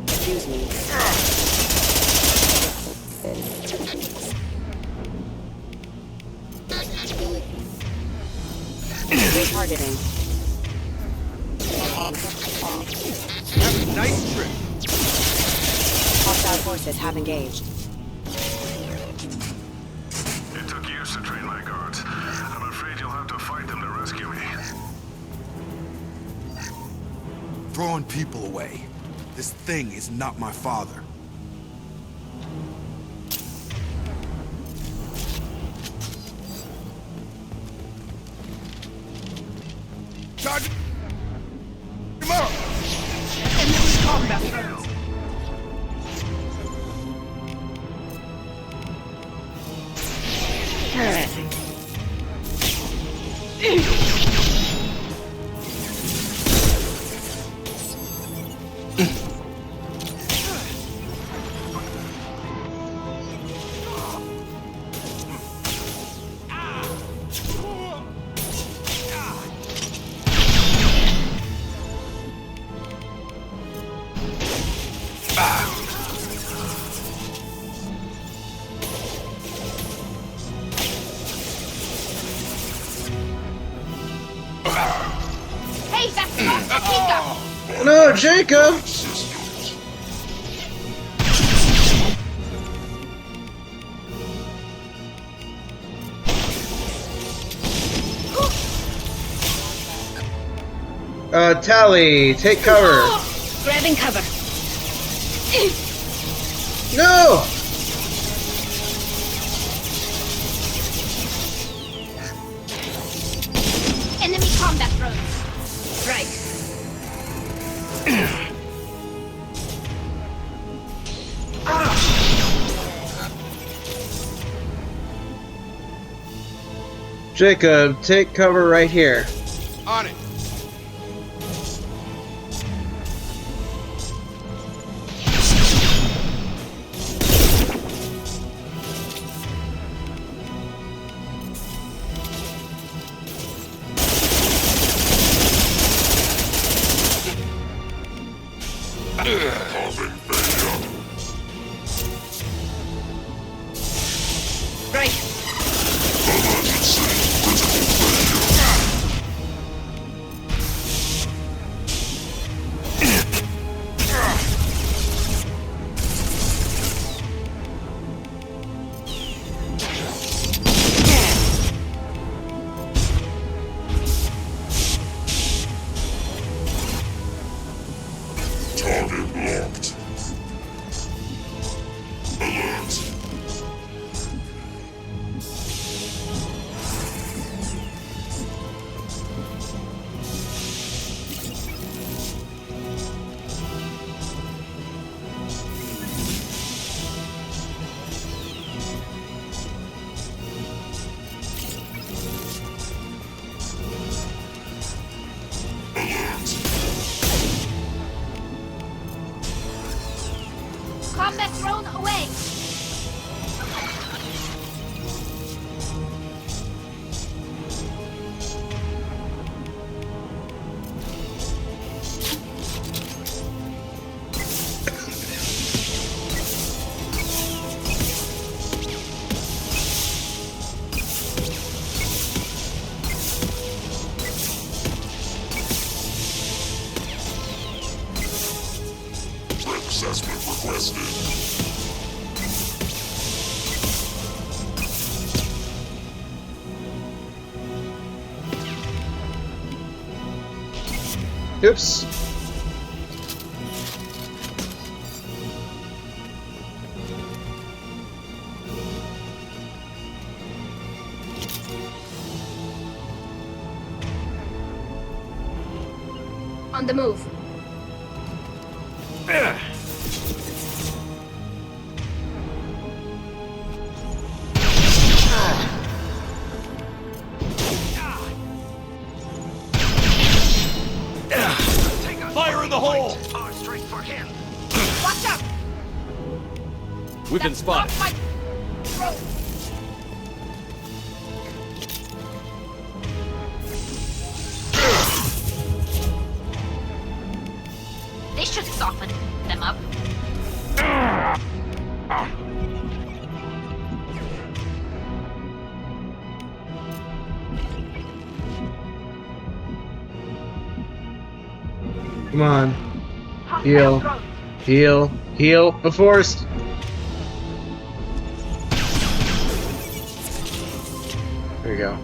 Excuse me. Retargeting. Have a nice trip! Hostile forces have engaged. It took years to train my guards. I'm afraid you'll have to fight them to rescue me. Throwing people away. This thing is not my father. Charge him up! Enemy combat drones. Hey, that's not Jacob! No, Jacob! Tally, take cover. Grabbing cover. No! Enemy combat drones. Right. Jacob, take cover right here. On it! Right. combat drone away! Assessment requested. Oops. On the move. Fire in the hole! Watch out! We've been spotted. Not my drone! This should soften them up. Come on. Heal. Heal. Heal. I'm forced. There you go.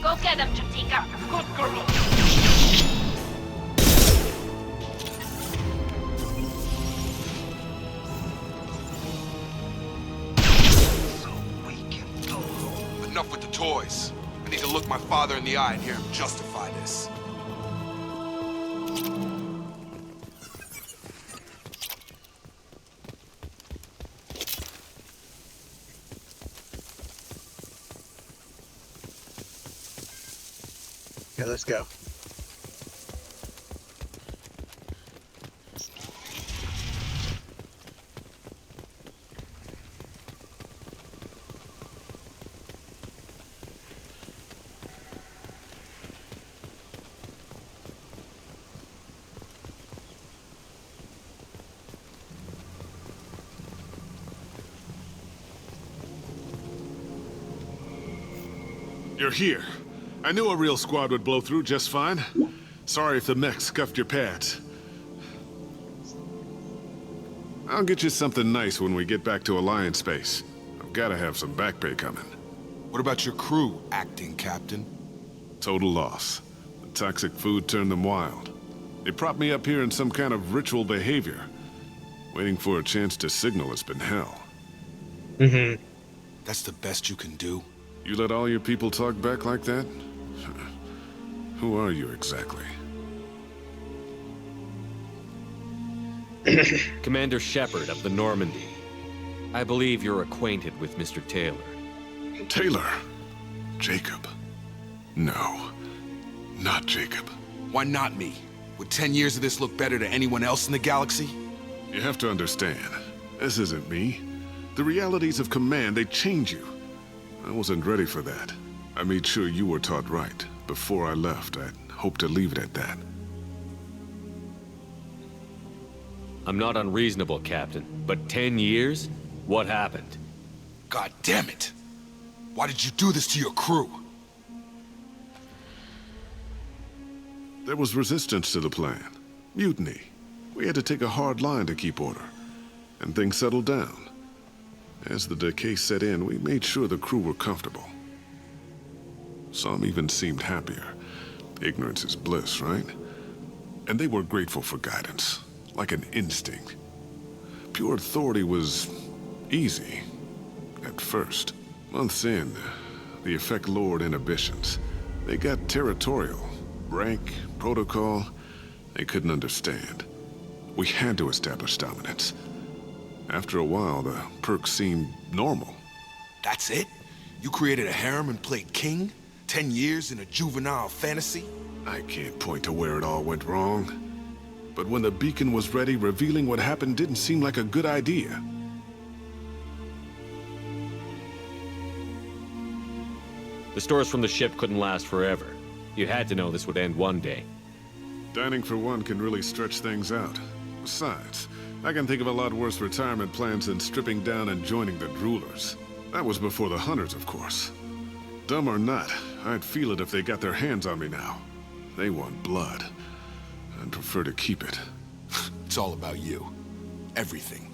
Go get them, Chatika. Good girl. Enough with the toys. I need to look my father in the eye and hear him justify this. Okay, let's go. You're here. I knew a real squad would blow through just fine. Sorry if the mech scuffed your pads. I'll get you something nice when we get back to Alliance space. I've gotta have some back pay coming. What about your crew, acting captain? Total loss. The toxic food turned them wild. They propped me up here in some kind of ritual behavior. Waiting for a chance to signal has been hell. Mm-hmm. That's the best you can do? You let all your people talk back like that? Who are you exactly? Commander Shepard of the Normandy. I believe you're acquainted with Mr. Taylor. Taylor? Jacob? No, not Jacob. Why not me? Would 10 years of this look better to anyone else in the galaxy? You have to understand, this isn't me. The realities of command, they change you. I wasn't ready for that. I made sure you were taught right. Before I left, I hoped to leave it at that. I'm not unreasonable, Captain, but 10 years? What happened? God damn it! Why did you do this to your crew? There was resistance to the plan. Mutiny. We had to take a hard line to keep order, and things settled down. As the decay set in, we made sure the crew were comfortable. Some even seemed happier. Ignorance is bliss, right? And they were grateful for guidance, like an instinct. Pure authority was easy, at first. Months in, the effect lowered inhibitions. They got territorial. Rank, protocol, they couldn't understand. We had to establish dominance. After a while, the perks seemed normal. That's it? You created a harem and played king? 10 years in a juvenile fantasy? I can't point to where it all went wrong. But when the beacon was ready, revealing what happened didn't seem like a good idea. The stores from the ship couldn't last forever. You had to know this would end one day. Dining for one can really stretch things out. Besides, I can think of a lot worse retirement plans than stripping down and joining the droolers. That was before the hunters, of course. Dumb or not, I'd feel it if they got their hands on me now. They want blood. I'd prefer to keep it. It's all about you. Everything.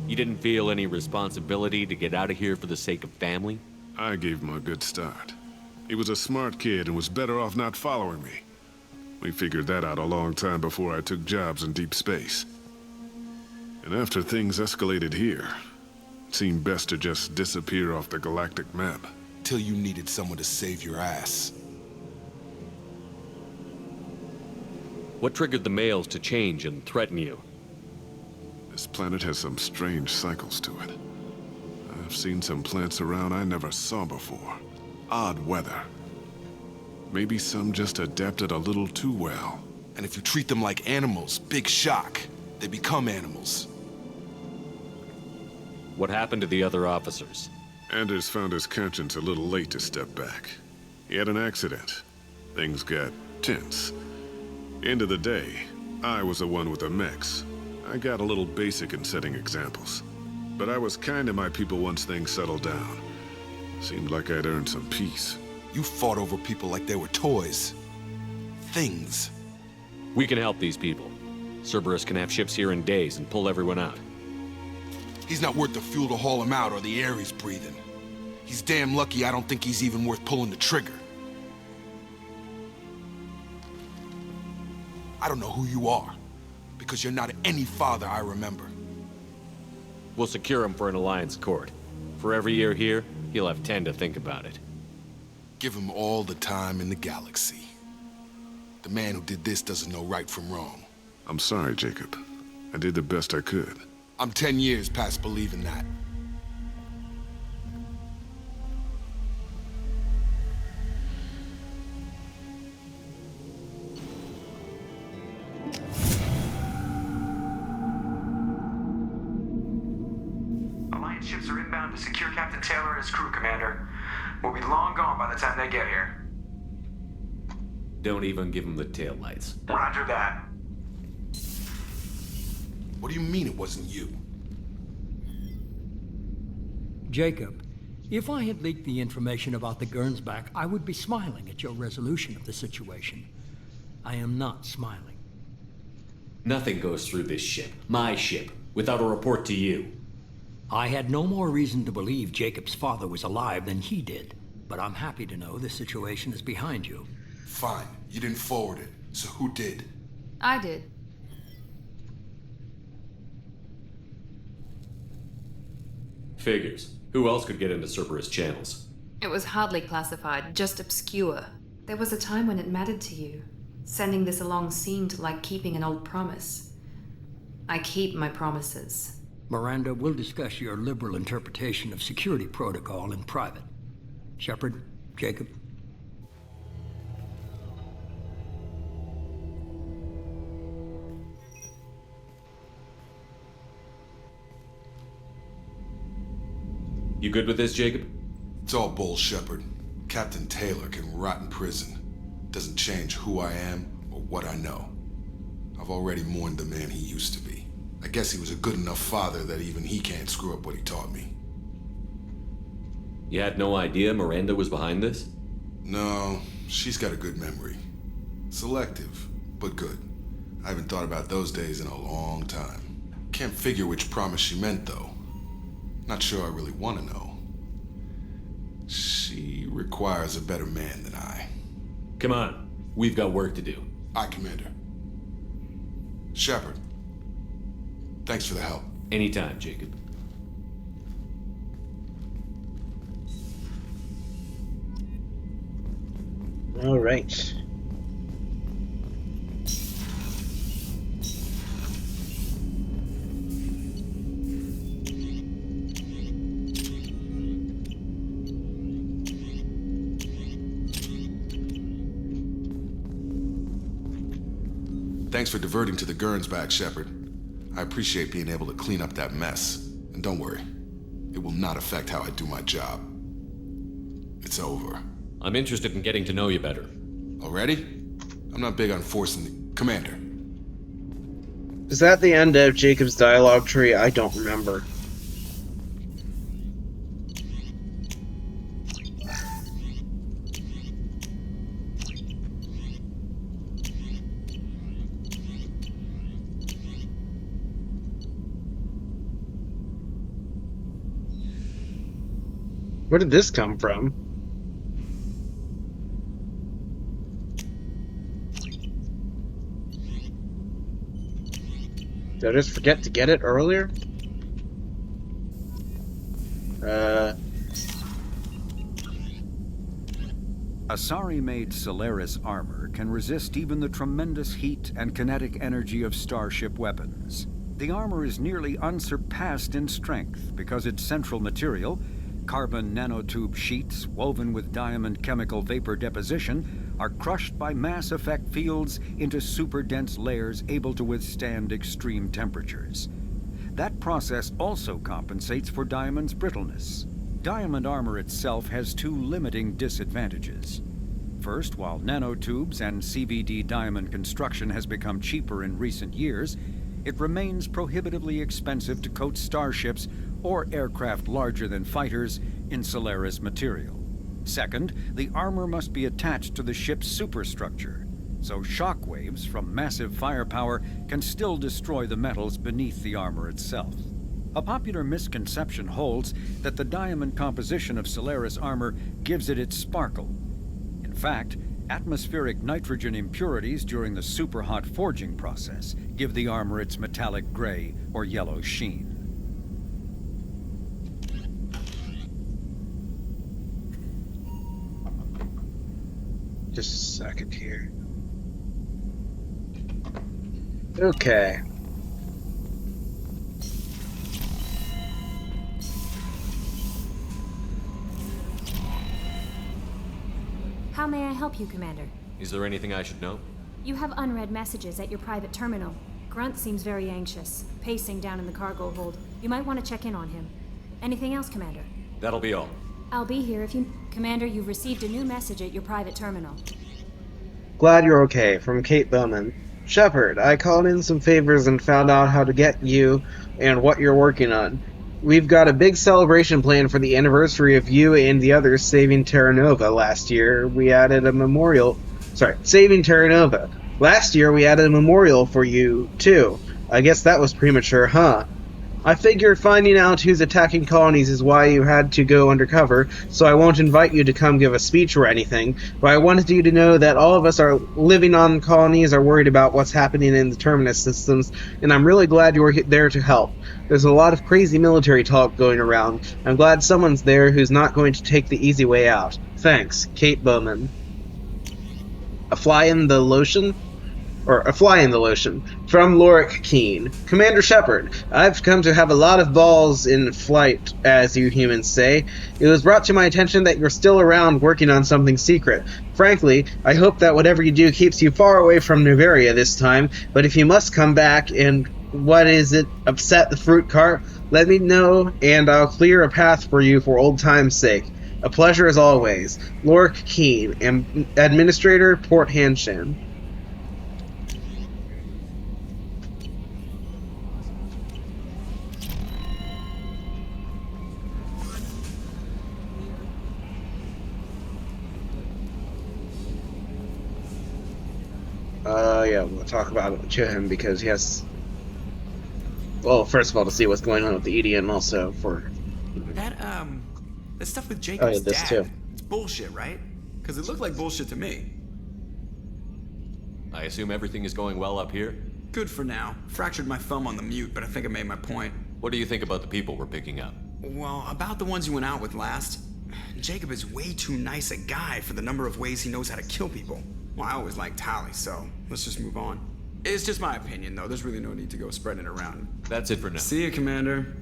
You didn't feel any responsibility to get out of here for the sake of family? I gave him a good start. He was a smart kid and was better off not following me. We figured that out a long time before I took jobs in deep space. And after things escalated here, it seemed best to just disappear off the galactic map. Till you needed someone to save your ass. What triggered the males to change and threaten you? This planet has some strange cycles to it. I've seen some plants around I never saw before. Odd weather. Maybe some just adapted a little too well. And if you treat them like animals, big shock. They become animals. What happened to the other officers? Anders found his conscience a little late to step back. He had an accident. Things got tense. End of the day, I was the one with the mechs. I got a little basic in setting examples. But I was kind to my people once things settled down. Seemed like I'd earned some peace. You fought over people like they were toys. Things. We can help these people. Cerberus can have ships here in days and pull everyone out. He's not worth the fuel to haul him out or the air he's breathing. He's damn lucky I don't think he's even worth pulling the trigger. I don't know who you are, because you're not any father I remember. We'll secure him for an Alliance court. For every year here, he'll have 10 to think about it. Give him all the time in the galaxy. The man who did this doesn't know right from wrong. I'm sorry, Jacob. I did the best I could. I'm 10 years past believing that. Alliance ships are inbound to secure Captain Taylor and his crew, Commander. We'll be long gone by the time they get here. Don't even give him the taillights. Roger that. What do you mean it wasn't you? Jacob, if I had leaked the information about the Gernsback, I would be smiling at your resolution of the situation. I am not smiling. Nothing goes through this ship, my ship, without a report to you. I had no more reason to believe Jacob's father was alive than he did, but I'm happy to know the situation is behind you. Fine, you didn't forward it, so who did? I did. Figures. Who else could get into Cerberus channels? It was hardly classified, just obscure. There was a time when it mattered to you. Sending this along seemed like keeping an old promise. I keep my promises. Miranda, we'll discuss your liberal interpretation of security protocol in private. Shepard, Jacob. You good with this, Jacob? It's all bull, Shepard. Captain Taylor can rot in prison. Doesn't change who I am or what I know. I've already mourned the man he used to be. I guess he was a good enough father that even he can't screw up what he taught me. You had no idea Miranda was behind this? No, she's got a good memory. Selective, but good. I haven't thought about those days in a long time. Can't figure which promise she meant, though. Not sure I really want to know. She requires a better man than I. Come on. We've got work to do. Aye, Commander. Shepard. Thanks for the help. Anytime, Jacob. All right. Thanks for diverting to the Gernsback, Shepard. I appreciate being able to clean up that mess. And don't worry, it will not affect how I do my job. It's over. I'm interested in getting to know you better. Already? I'm not big on forcing the... Commander. Is that the end of Jacob's dialogue tree? I don't remember. Where did this come from? Did I just forget to get it earlier? Asari-made Solaris armor can resist even the tremendous heat and kinetic energy of starship weapons. The armor is nearly unsurpassed in strength because its central material, carbon nanotube sheets woven with diamond chemical vapor deposition, are crushed by mass effect fields into super-dense layers able to withstand extreme temperatures. That process also compensates for diamond's brittleness. Diamond armor itself has two limiting disadvantages. First, while nanotubes and CVD diamond construction has become cheaper in recent years, it remains prohibitively expensive to coat starships or aircraft larger than fighters in Solaris material. Second, the armor must be attached to the ship's superstructure, so shockwaves from massive firepower can still destroy the metals beneath the armor itself. A popular misconception holds that the diamond composition of Solaris armor gives it its sparkle. In fact, atmospheric nitrogen impurities during the superhot forging process give the armor its metallic gray or yellow sheen. Just a second here. Okay. How may I help you, Commander? Is there anything I should know? You have unread messages at your private terminal. Grunt seems very anxious, pacing down in the cargo hold. You might want to check in on him. Anything else, Commander? That'll be all. I'll be here if you... Commander, you've received a new message at your private terminal. Glad you're okay. From Kate Bowman. Shepard, I called in some favors and found out how to get you and what you're working on. We've got a big celebration planned for the anniversary of you and the others saving Terra Nova. Last year, we added a memorial... saving Terra Nova. Last year, we added a memorial for you, too. I guess that was premature, huh? I figured finding out who's attacking colonies is why you had to go undercover, so I won't invite you to come give a speech or anything, but I wanted you to know that all of us are living on colonies are worried about what's happening in the Terminus systems, and I'm really glad you were there to help. There's a lot of crazy military talk going around. I'm glad someone's there who's not going to take the easy way out. Thanks, Kate Bowman. A fly in the lotion? Or a fly in the lotion. From Lorik Keen. Commander Shepard, I've come to have a lot of balls in flight, as you humans say. It was brought to my attention that you're still around working on something secret. Frankly, I hope that whatever you do keeps you far away from Noveria this time, but if you must come back and, upset the fruit cart, let me know and I'll clear a path for you for old time's sake. A pleasure as always. Lorik Keen, Administrator, Port Hanshan. Yeah, we'll talk about it to him because he has. Well, first of all, to see what's going on with the ED, and also for. That stuff with Oh, Jacob's yeah, this dad. too. It's bullshit, right? Because it looked like bullshit to me. I assume everything is going well up here? Good for now. Fractured my thumb on the mute, but I think I made my point. What do you think about the people we're picking up? Well, about the ones you went out with last. Jacob is way too nice a guy for the number of ways he knows how to kill people. Well, I always liked Tally, so let's just move on. It's just my opinion, though. There's really no need to go spreading it around. That's it for now. See you, Commander.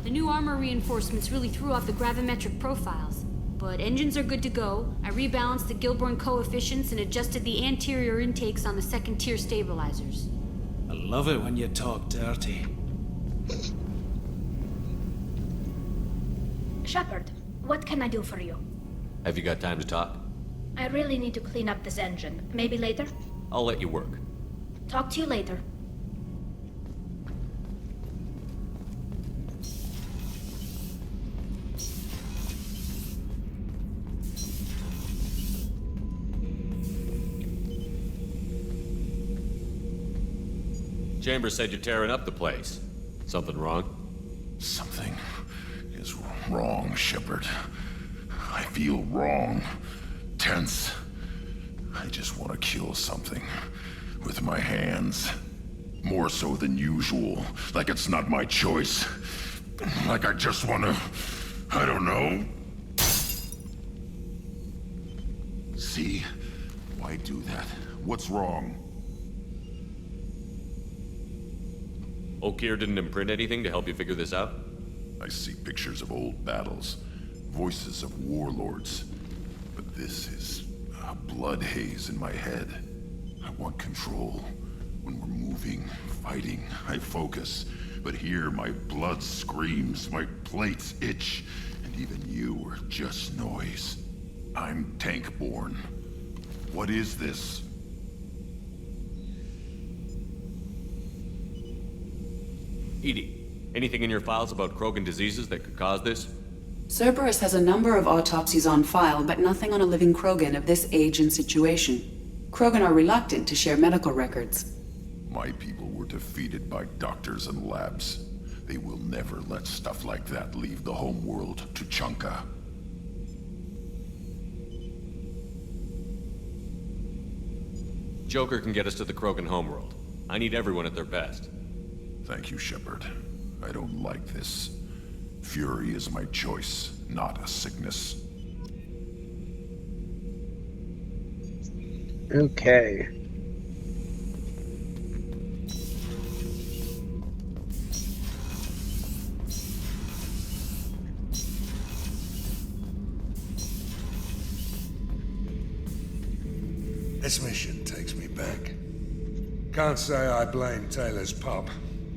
The new armor reinforcements really threw off the gravimetric profiles. But engines are good to go. I rebalanced the Gilborn coefficients and adjusted the anterior intakes on the second-tier stabilizers. I love it when you talk dirty. Shepard, what can I do for you? Have you got time to talk? I really need to clean up this engine. Maybe later? I'll let you work. Talk to you later. Chambers said you're tearing up the place. Something wrong? Something is wrong, Shepard. I feel wrong. Tense. I just want to kill something. With my hands. More so than usual. Like it's not my choice. Like I just want to... I don't know. See? Why do that? What's wrong? Oakir didn't imprint anything to help you figure this out? I see pictures of old battles, voices of warlords. But this is a blood haze in my head. I want control. When we're moving, fighting, I focus. But here my blood screams, my plates itch, and even you are just noise. I'm tank-born. What is this? EDI, anything in your files about Krogan diseases that could cause this? Cerberus has a number of autopsies on file, but nothing on a living Krogan of this age and situation. Krogan are reluctant to share medical records. My people were defeated by doctors and labs. They will never let stuff like that leave the home world to Chunka. Joker can get us to the Krogan homeworld. I need everyone at their best. Thank you, Shepard. I don't like this. Fury is my choice, not a sickness. Okay. This mission takes me back. Can't say I blame Taylor's pop.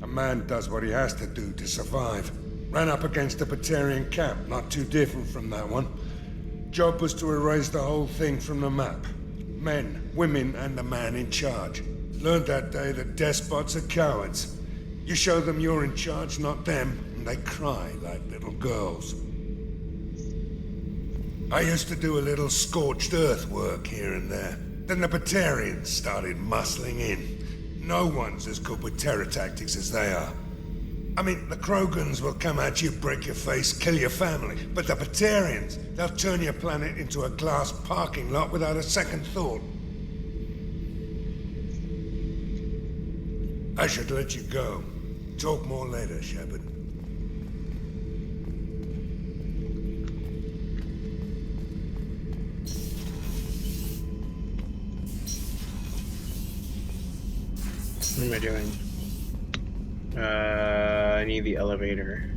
A man does what he has to do to survive. Ran up against a Batarian camp, not too different from that one. Job was to erase the whole thing from the map. Men, women, and the man in charge. Learned that day that despots are cowards. You show them you're in charge, not them, and they cry like little girls. I used to do a little scorched earth work here and there. Then the Batarians started muscling in. No one's as good with terror tactics as they are. I mean, the Krogans will come at you, break your face, kill your family. But the Batarians, they'll turn your planet into a glass parking lot without a second thought. I should let you go. Talk more later, Shepard. What am I doing? I need the elevator.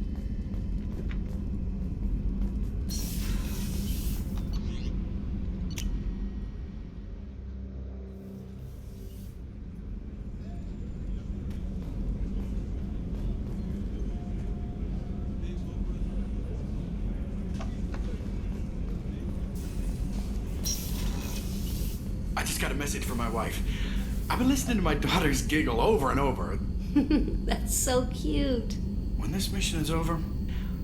just got a message from my wife. I've been listening to my daughters giggle over and over. That's so cute. When this mission is over,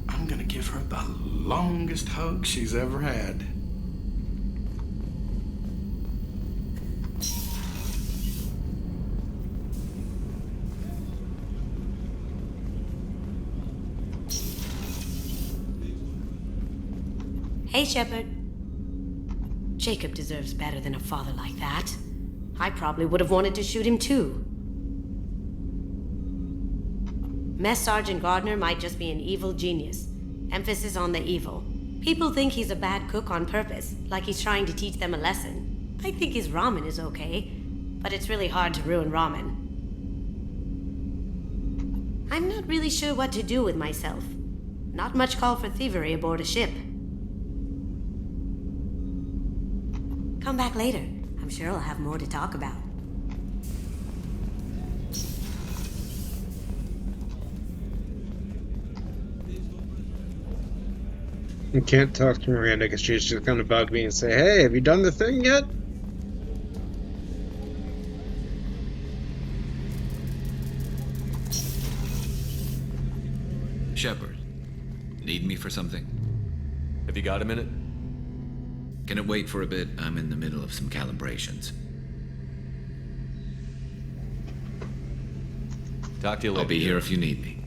I'm gonna give her the longest hug she's ever had. Hey, Shepard. Jacob deserves better than a father like that. I probably would have wanted to shoot him too. Mess Sergeant Gardner might just be an evil genius. Emphasis on the evil. People think he's a bad cook on purpose, like he's trying to teach them a lesson. I think his ramen is okay, but it's really hard to ruin ramen. I'm not really sure what to do with myself. Not much call for thievery aboard a ship. Come back later. I'm sure I'll have more to talk about. You can't talk to Miranda because she's just gonna bug me and say, "Hey, have you done the thing yet?" Shepard, need me for something? Have you got a minute? Can it wait for a bit? I'm in the middle of some calibrations. Talk to you later. I'll be here if you need me.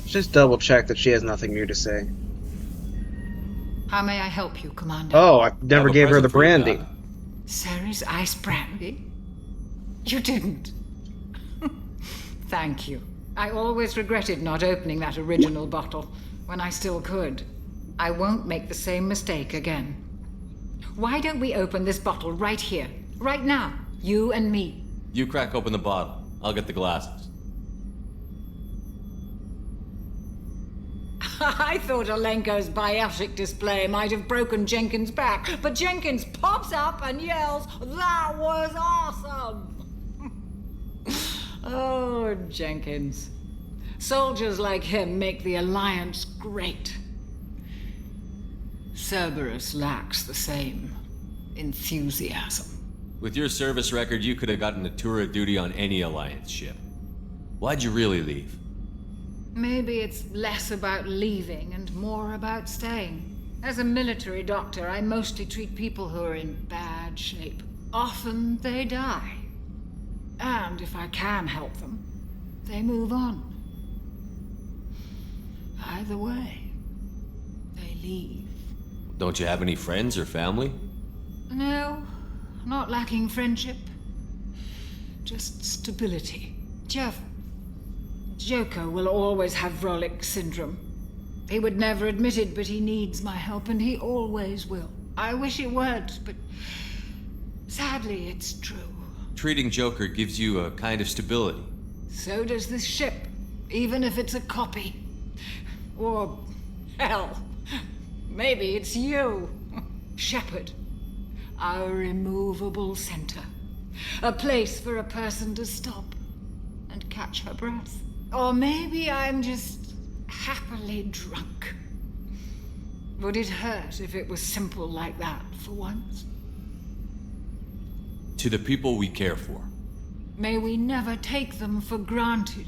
Just double check that she has nothing new to say. How may I help you, Commander? Oh, I never gave her the brandy. Ceres ice brandy? You didn't. Thank you. I always regretted not opening that original bottle when I still could. I won't make the same mistake again. Why don't we open this bottle right here, right now, you and me? You crack open the bottle. I'll get the glasses. I thought Alenko's biotic display might have broken Jenkins' back, but Jenkins pops up and yells, "That was awesome!" Oh, Jenkins. Soldiers like him make the Alliance great. Cerberus lacks the same enthusiasm. With your service record, you could have gotten a tour of duty on any Alliance ship. Why'd you really leave? Maybe it's less about leaving and more about staying. As a military doctor, I mostly treat people who are in bad shape. Often they die. And if I can help them, they move on. Either way, they leave. Don't you have any friends or family? No, not lacking friendship. Just stability. Jeff, Joker will always have Vrolik syndrome. He would never admit it, but he needs my help, and he always will. I wish it weren't, but sadly, it's true. Treating Joker gives you a kind of stability. So does this ship, even if it's a copy. Or, hell, maybe it's you, Shepard. Our immovable center. A place for a person to stop and catch her breath. Or maybe I'm just happily drunk. Would it hurt if it was simple like that for once? To the people we care for. May we never take them for granted.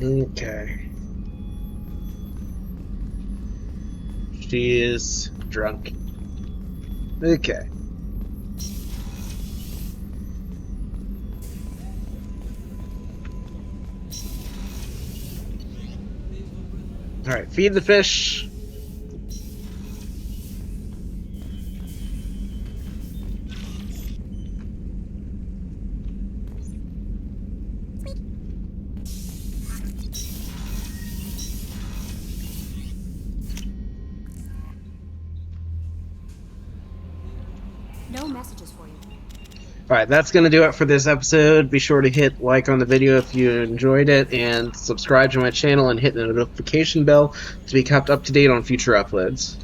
Okay. She is drunk. Okay. Alright, feed the fish. No messages for you. Alright, that's going to do it for this episode. Be sure to hit like on the video if you enjoyed it, and subscribe to my channel and hit the notification bell to be kept up to date on future uploads.